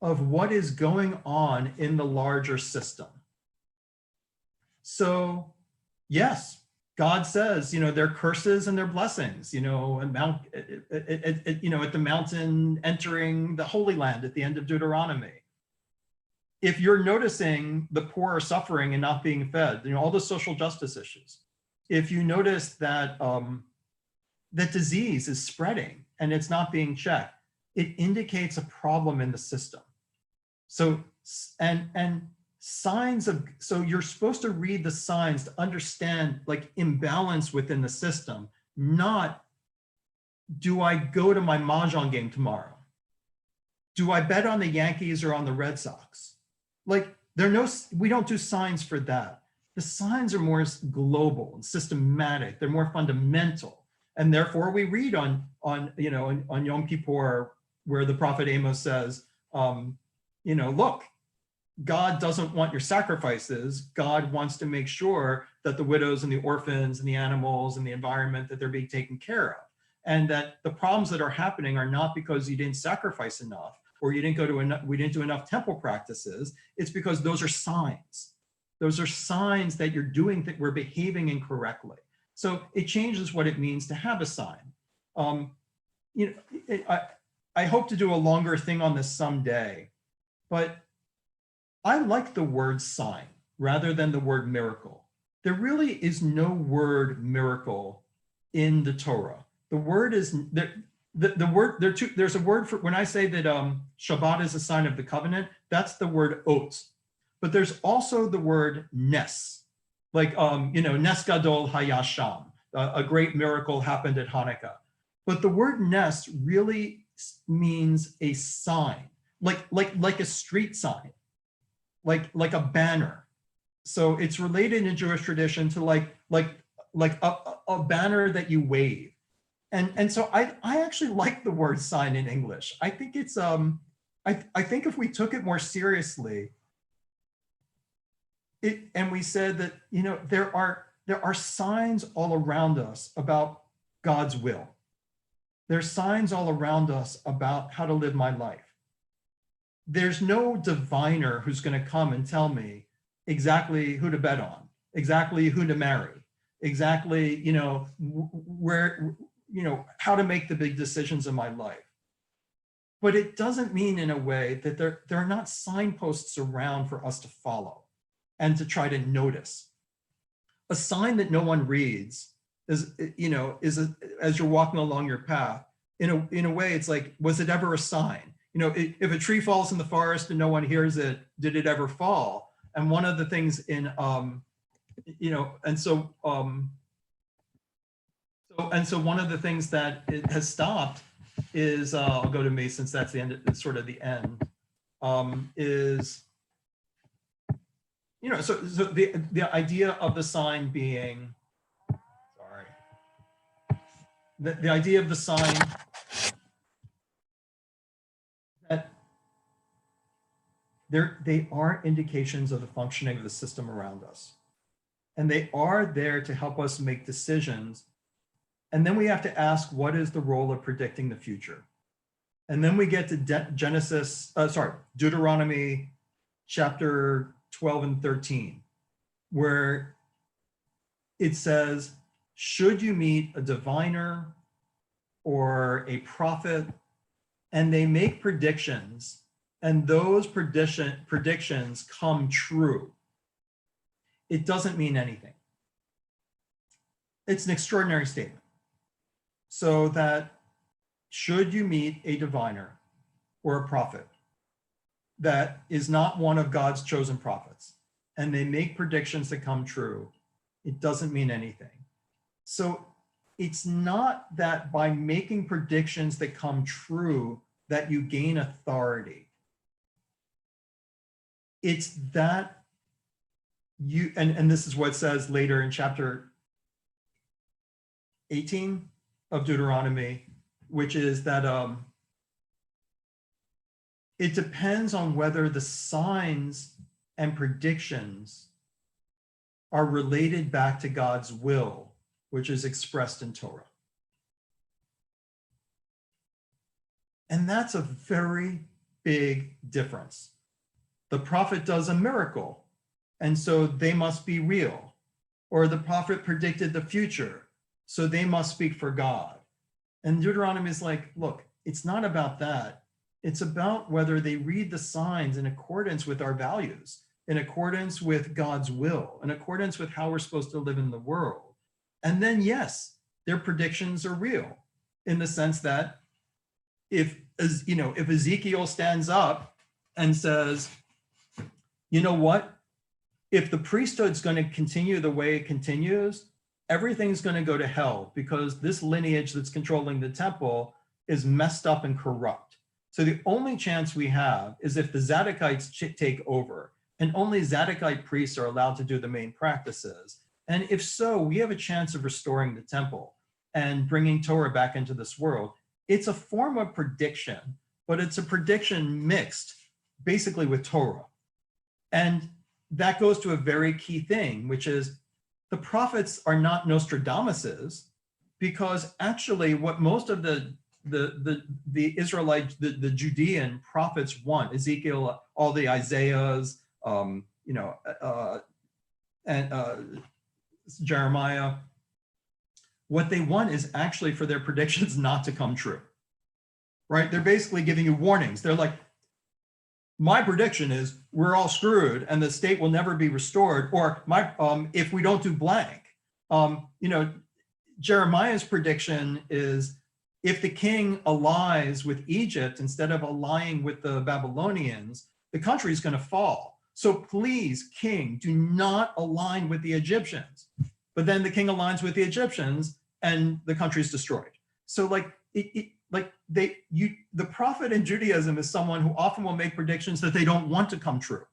of what is going on in the larger system. So yes, God says, you know, there are curses and there are blessings, you know, and at the mountain entering the Holy Land at the end of Deuteronomy. If you're noticing the poor are suffering and not being fed, you know, all the social justice issues. If you notice that that disease is spreading and it's not being checked, it indicates a problem in the system. So, and signs of, so you're supposed to read the signs to understand like imbalance within the system, not do I go to my Mahjong game tomorrow? Do I bet on the Yankees or on the Red Sox? Like we don't do signs for that. The signs are more global and systematic. They're more fundamental. And therefore we read on Yom Kippur, where the prophet Amos says, you know, look, God doesn't want your sacrifices. God wants to make sure that the widows and the orphans and the animals and the environment, that they're being taken care of. And that the problems that are happening are not because you didn't sacrifice enough, or you didn't go to enough, we didn't do enough temple practices. It's because those are signs. Those are signs that you're doing, that we're behaving incorrectly. So it changes what it means to have a sign. You know, I hope to do a longer thing on this someday, but I like the word sign rather than the word miracle. There really is no word miracle in the Torah. The word is, the word, there's a word for, when I say that Shabbat is a sign of the covenant, that's the word oats. But there's also the word nes, like, nes gadol hayasham, a great miracle happened at Hanukkah. But the word nes really means a sign, like a street sign, like a banner. So it's related in Jewish tradition to like a banner that you wave. And so I actually like the word sign in English. I think it's I think if we took it more seriously, and we said that, there are signs all around us about God's will. There's signs all around us about how to live my life. There's no diviner who's going to come and tell me exactly who to bet on, exactly who to marry, exactly, where, how to make the big decisions in my life. But it doesn't mean in a way that there are not signposts around for us to follow and to try to notice. A sign that no one reads is, as you're walking along your path, in a way, it's like, was it ever a sign? If a tree falls in the forest and no one hears it, did it ever fall? And one of the things in, so one of the things that it has stopped is, I'll go to me since that's the end, sort of the end, is, so the idea of the sign being, the idea of the sign that they are indications of the functioning of the system around us. And they are there to help us make decisions. And then we have to ask, what is the role of predicting the future? And then we get to Deuteronomy chapter 12 and 13, where it says, should you meet a diviner or a prophet, and they make predictions, and those predictions come true, it doesn't mean anything. It's an extraordinary statement. So that should you meet a diviner or a prophet that is not one of God's chosen prophets, and they make predictions that come true, it doesn't mean anything. So it's not that by making predictions that come true that you gain authority. It's that you, and this is what it says later in chapter 18 of Deuteronomy, which is that it depends on whether the signs and predictions are related back to God's will, which is expressed in Torah. And that's a very big difference. The prophet does a miracle, and so they must be real. Or the prophet predicted the future, so they must speak for God. And Deuteronomy is like, look, it's not about that. It's about whether they read the signs in accordance with our values, in accordance with God's will, in accordance with how we're supposed to live in the world. And then, yes, their predictions are real in the sense that if Ezekiel stands up and says, you know what, if the priesthood's going to continue the way it continues, everything's going to go to hell because this lineage that's controlling the temple is messed up and corrupt. So the only chance we have is if the Zadokites take over, and only Zadokite priests are allowed to do the main practices. And if so, we have a chance of restoring the temple and bringing Torah back into this world. It's a form of prediction, but it's a prediction mixed basically with Torah. And that goes to a very key thing, which is the prophets are not Nostradamuses, because actually what most of the Israelite, the Judean prophets want, Ezekiel, all the Isaiahs, Jeremiah, what they want is actually for their predictions not to come true, right? They're basically giving you warnings. They're like, my prediction is we're all screwed and the state will never be restored, or if we don't do blank. Jeremiah's prediction is if the king allies with Egypt instead of allying with the Babylonians, the country is going to fall. So please, king, do not align with the Egyptians. But then the king aligns with the Egyptians and the country is destroyed. So like the prophet in Judaism is someone who often will make predictions that they don't want to come true.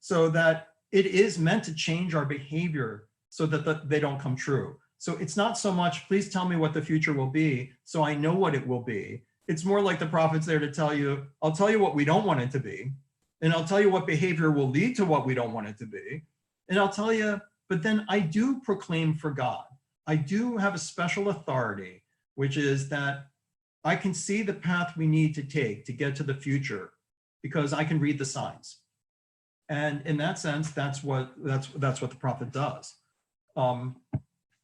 So that it is meant to change our behavior so that they don't come true. So it's not so much, please tell me what the future will be so I know what it will be. It's more like the prophet's there to tell you, I'll tell you what we don't want it to be, and I'll tell you what behavior will lead to what we don't want it to be. And I'll tell you, but then I do proclaim for God. I do have a special authority, which is that I can see the path we need to take to get to the future because I can read the signs. And in that sense, that's what the prophet does.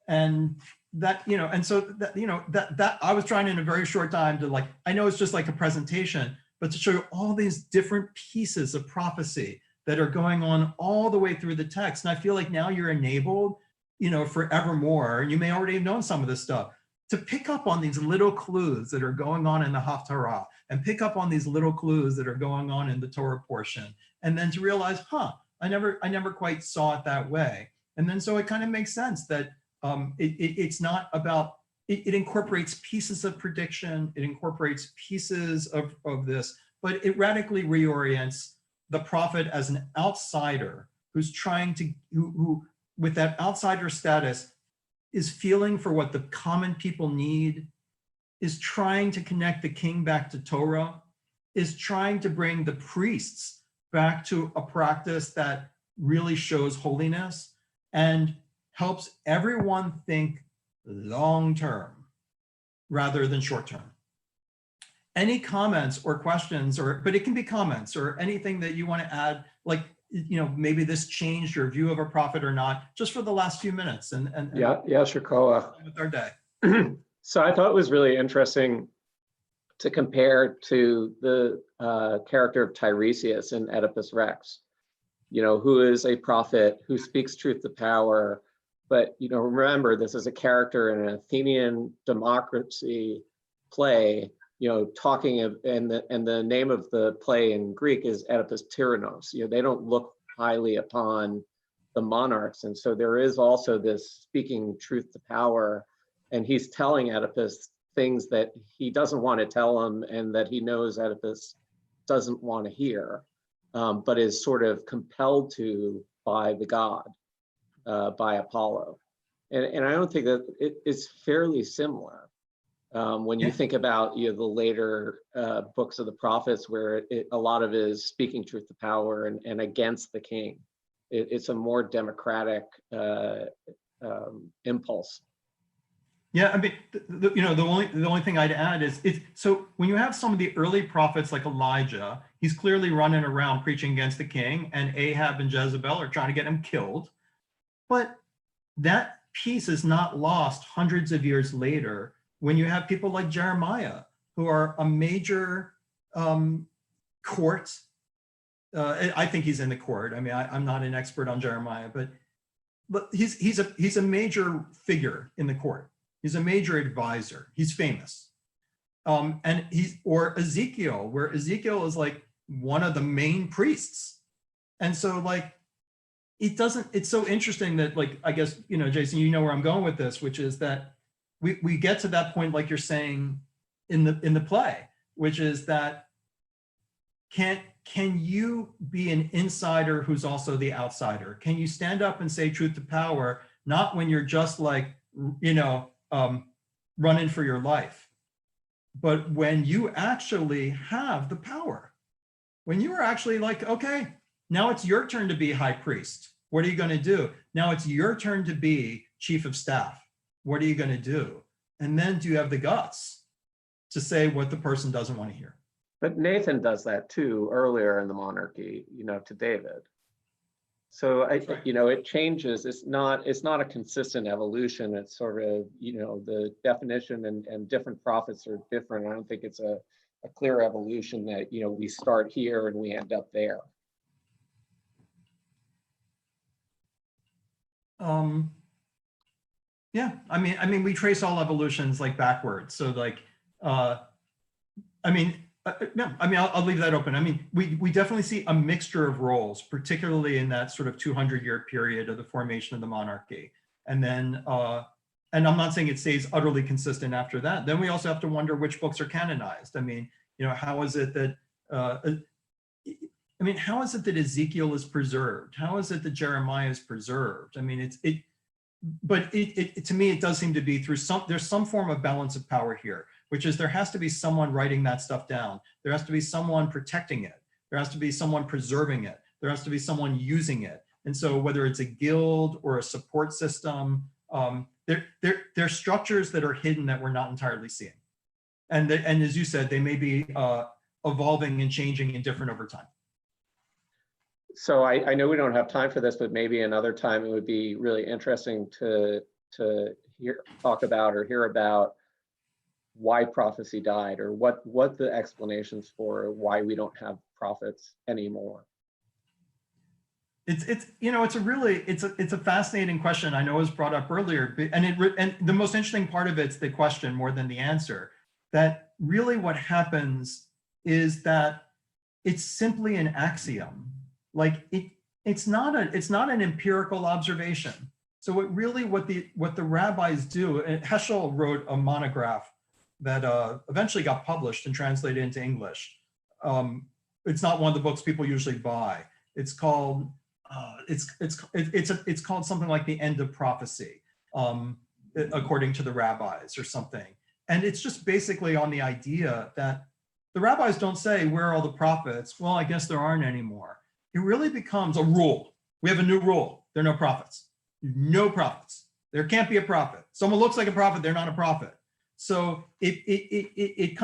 And that, and so that, that I was trying in a very short time to like, I know it's just like a presentation, but to show you all these different pieces of prophecy that are going on all the way through the text. And I feel like now you're enabled, forevermore, and you may already have known some of this stuff, to pick up on these little clues that are going on in the Haftarah, and pick up on these little clues that are going on in the Torah portion, and then to realize, I never quite saw it that way. And then so it kind of makes sense that it's not about, it incorporates pieces of prediction, it incorporates pieces of this, but it radically reorients the prophet as an outsider who's trying to, who with that outsider status is feeling for what the common people need, is trying to connect the king back to Torah, is trying to bring the priests back to a practice that really shows holiness and helps everyone think long-term rather than short-term. Any comments or questions, but it can be comments or anything that you want to add, like, maybe this changed your view of a prophet or not, just for the last few minutes. Yeah, sure, Koa. With our day. So I thought it was really interesting to compare to the character of Tiresias in Oedipus Rex, who is a prophet who speaks truth to power. But, remember, this is a character in an Athenian democracy play, talking of, and the name of the play in Greek is Oedipus Tyrannos. They don't look highly upon the monarchs. And so there is also this speaking truth to power. And he's telling Oedipus things that he doesn't want to tell him and that he knows Oedipus doesn't want to hear, but is sort of compelled to by the god, by Apollo. And I don't think that it's fairly similar when you think about the later books of the prophets, where a lot of it is speaking truth to power and against the king. It's a more democratic impulse. Yeah, I mean, the only thing I'd add is so when you have some of the early prophets like Elijah, he's clearly running around preaching against the king, and Ahab and Jezebel are trying to get him killed. But that piece is not lost hundreds of years later when you have people like Jeremiah, who are a major court. I think he's in the court. I mean, I'm not an expert on Jeremiah, but he's a major figure in the court. He's a major advisor. He's famous. And or Ezekiel, where Ezekiel is like one of the main priests. And so like, it's so interesting that like, I guess, Jason, where I'm going with this, which is that we get to that point, like you're saying in the play, which is that can you be an insider who's also the outsider? Can you stand up and say truth to power, not when you're just like, running for your life, but when you actually have the power, when you are actually like, okay, now it's your turn to be high priest. What are you going to do? Now it's your turn to be chief of staff. What are you going to do? And then do you have the guts to say what the person doesn't want to hear? But Nathan does that too earlier in the monarchy, to David. So it changes. It's not a consistent evolution. It's sort of, the definition and different prophets are different. I don't think it's a clear evolution that, we start here and we end up there. Yeah, I mean, we trace all evolutions like backwards. So like, no, I'll leave that open. I mean, we definitely see a mixture of roles, particularly in that sort of 200-year period of the formation of the monarchy. And then, and I'm not saying it stays utterly consistent after that. Then we also have to wonder which books are canonized. I mean, how is it that, how is it that Ezekiel is preserved? How is it that Jeremiah is preserved? I mean, but to me, it does seem to be through there's some form of balance of power here, which is there has to be someone writing that stuff down. There has to be someone protecting it. There has to be someone preserving it. There has to be someone using it. And so whether it's a guild or a support system, they're structures that are hidden that we're not entirely seeing. And as you said, they may be evolving and changing and different over time. So I know we don't have time for this, but maybe another time it would be really interesting to talk about or hear about why prophecy died, or what the explanations for why we don't have prophets anymore. It's a fascinating question. I know it was brought up earlier, and the most interesting part of it's the question more than the answer. That really what happens is that it's simply an axiom. Like it's not an empirical observation. So what the rabbis do, and Heschel wrote a monograph that eventually got published and translated into English. It's not one of the books people usually buy. It's called it's called something like The End of Prophecy, according to the rabbis or something. And it's just basically on the idea that the rabbis don't say, where are all the prophets? Well, I guess there aren't anymore. It really becomes a rule. We have a new rule. There are no prophets. No prophets. There can't be a prophet. Someone looks like a prophet, they're not a prophet. So the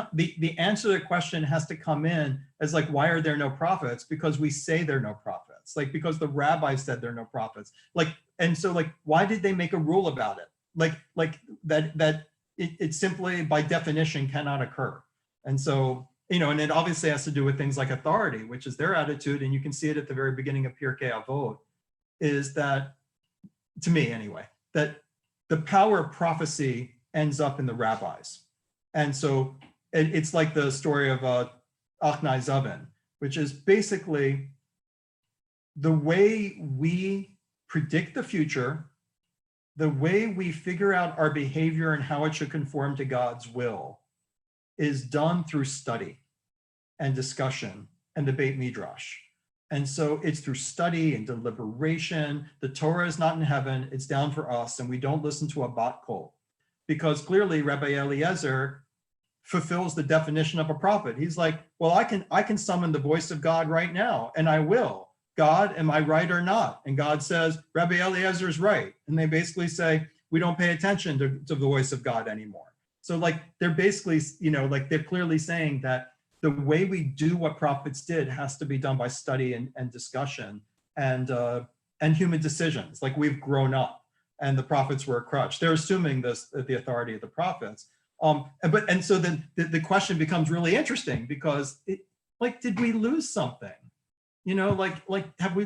answer to the question has to come in as like, why are there no prophets? Because we say there are no prophets. Like, because the rabbis said there are no prophets. Like, and so like, why did they make a rule about it? Like that it simply by definition cannot occur. And so, and it obviously has to do with things like authority, which is their attitude. And you can see it at the very beginning of Pirkei Avot, is that, to me anyway, that the power of prophecy ends up in the rabbis. And so it's like the story of Achnai Zavin, which is basically the way we predict the future, the way we figure out our behavior and how it should conform to God's will is done through study and discussion and the Beit Midrash. And so it's through study and deliberation. The Torah is not in heaven, it's down for us, and we don't listen to a bat kol. Because clearly Rabbi Eliezer fulfills the definition of a prophet. He's like, well, I can summon the voice of God right now, and I will. God, am I right or not? And God says, Rabbi Eliezer is right. And they basically say, we don't pay attention to the voice of God anymore. So like, they're basically, like they're clearly saying that the way we do what prophets did has to be done by study and discussion and human decisions. Like, we've grown up and the prophets were a crutch. They're assuming the authority of the prophets. And so then the question becomes really interesting, because did we lose something? Have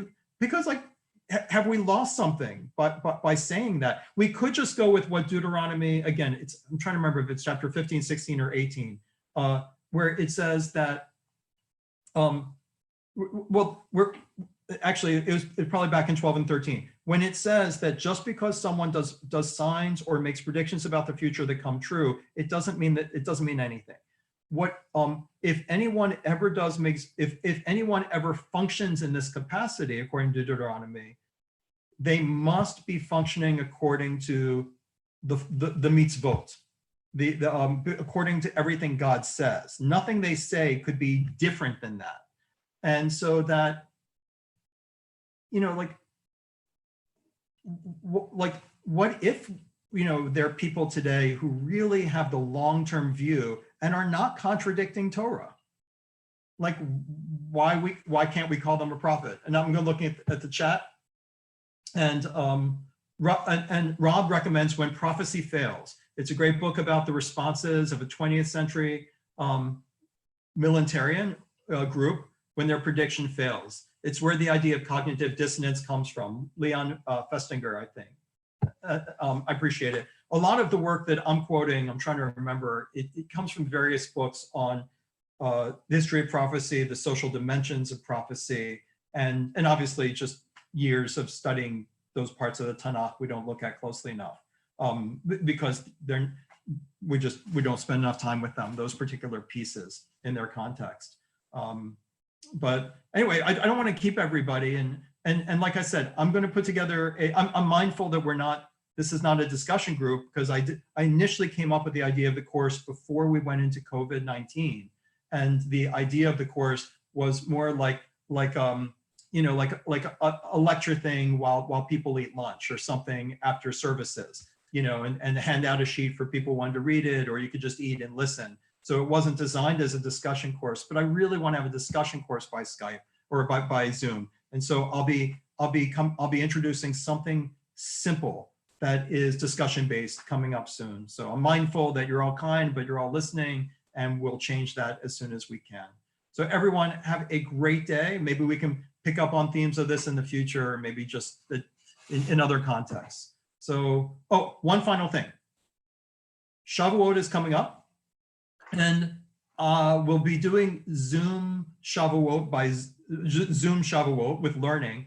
we lost something by saying that? We could just go with what Deuteronomy, again, I'm trying to remember if it's chapter 15, 16, or 18, where it says that, actually, it was probably back in 12 and 13, when it says that just because someone does signs or makes predictions about the future that come true, it doesn't mean anything. If anyone ever if anyone ever functions in this capacity, according to Deuteronomy, they must be functioning according to the mitzvot, according to everything God says. Nothing they say could be different than that. And so that, what if, there are people today who really have the long-term view and are not contradicting Torah? Like, why can't we call them a prophet? And I'm going to look at the chat, and Rob recommends When Prophecy Fails. It's a great book about the responses of a 20th century militarian group when their prediction fails. It's where the idea of cognitive dissonance comes from. Leon Festinger, I think. I appreciate it. A lot of the work that I'm quoting, I'm trying to remember, it comes from various books on the history of prophecy, the social dimensions of prophecy, and obviously just years of studying those parts of the Tanakh we don't look at closely enough, because we don't spend enough time with them, those particular pieces in their context. But anyway, I don't want to keep everybody, and like I said, I'm going to put together I'm mindful that this is not a discussion group, because I initially came up with the idea of the course before we went into COVID-19, and the idea of the course was more like a lecture thing while people eat lunch or something after services, and hand out a sheet for people who wanted to read it, or you could just eat and listen. So it wasn't designed as a discussion course, but I really want to have a discussion course by Skype or by Zoom. And so I'll be introducing something simple that is discussion based coming up soon. So I'm mindful that you're all kind, but you're all listening, and we'll change that as soon as we can. So everyone, have a great day. Maybe we can pick up on themes of this in the future, or maybe just in other contexts. So, one final thing. Shavuot is coming up, and we'll be doing Zoom Shavuot with learning.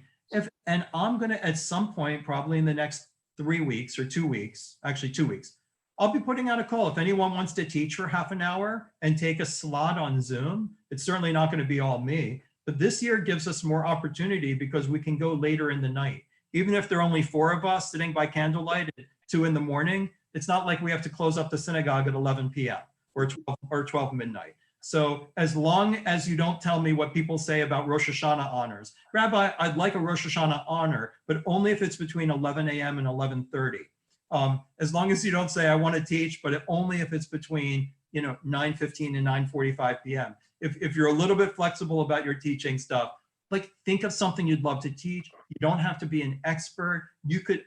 And I'm gonna, at some point, probably in the next 3 weeks or 2 weeks, actually 2 weeks, I'll be putting out a call. If anyone wants to teach for half an hour and take a slot on Zoom, it's certainly not going to be all me, but this year gives us more opportunity because we can go later in the night. Even if there are only 4 of us sitting by candlelight at 2 in the morning, it's not like we have to close up the synagogue at 11 p.m. or 12 midnight. So as long as you don't tell me what people say about Rosh Hashanah honors, Rabbi, I'd like a Rosh Hashanah honor, but only if it's between 11 a.m. and 11:30. As long as you don't say I want to teach, but only if it's between 9:15 and 9:45 p.m. If you're a little bit flexible about your teaching stuff, like think of something you'd love to teach. You don't have to be an expert.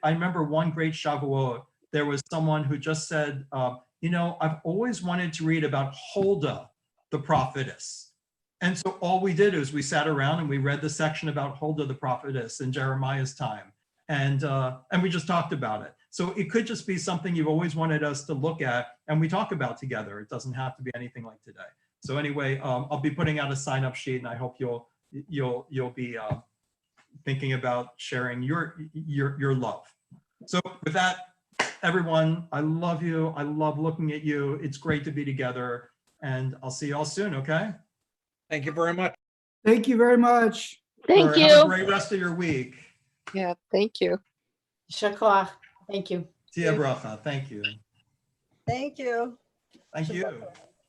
I remember one great Shavuot, there was someone who just said, I've always wanted to read about Huldah, the prophetess. And so all we did is we sat around and we read the section about Huldah, the prophetess in Jeremiah's time. And we just talked about it. So it could just be something you've always wanted us to look at and we talk about together. It doesn't have to be anything like today. So anyway, I'll be putting out a sign-up sheet, and I hope you'll be thinking about sharing your love. So with that, everyone, I love you. I love looking at you. It's great to be together, and I'll see you all soon. Okay. Thank you very much. Thank you very much. Thank Have a you. great rest of your week. Yeah, thank you. Shakwa. Thank you. Tia bracha. Thank you. Thank you. Thank you.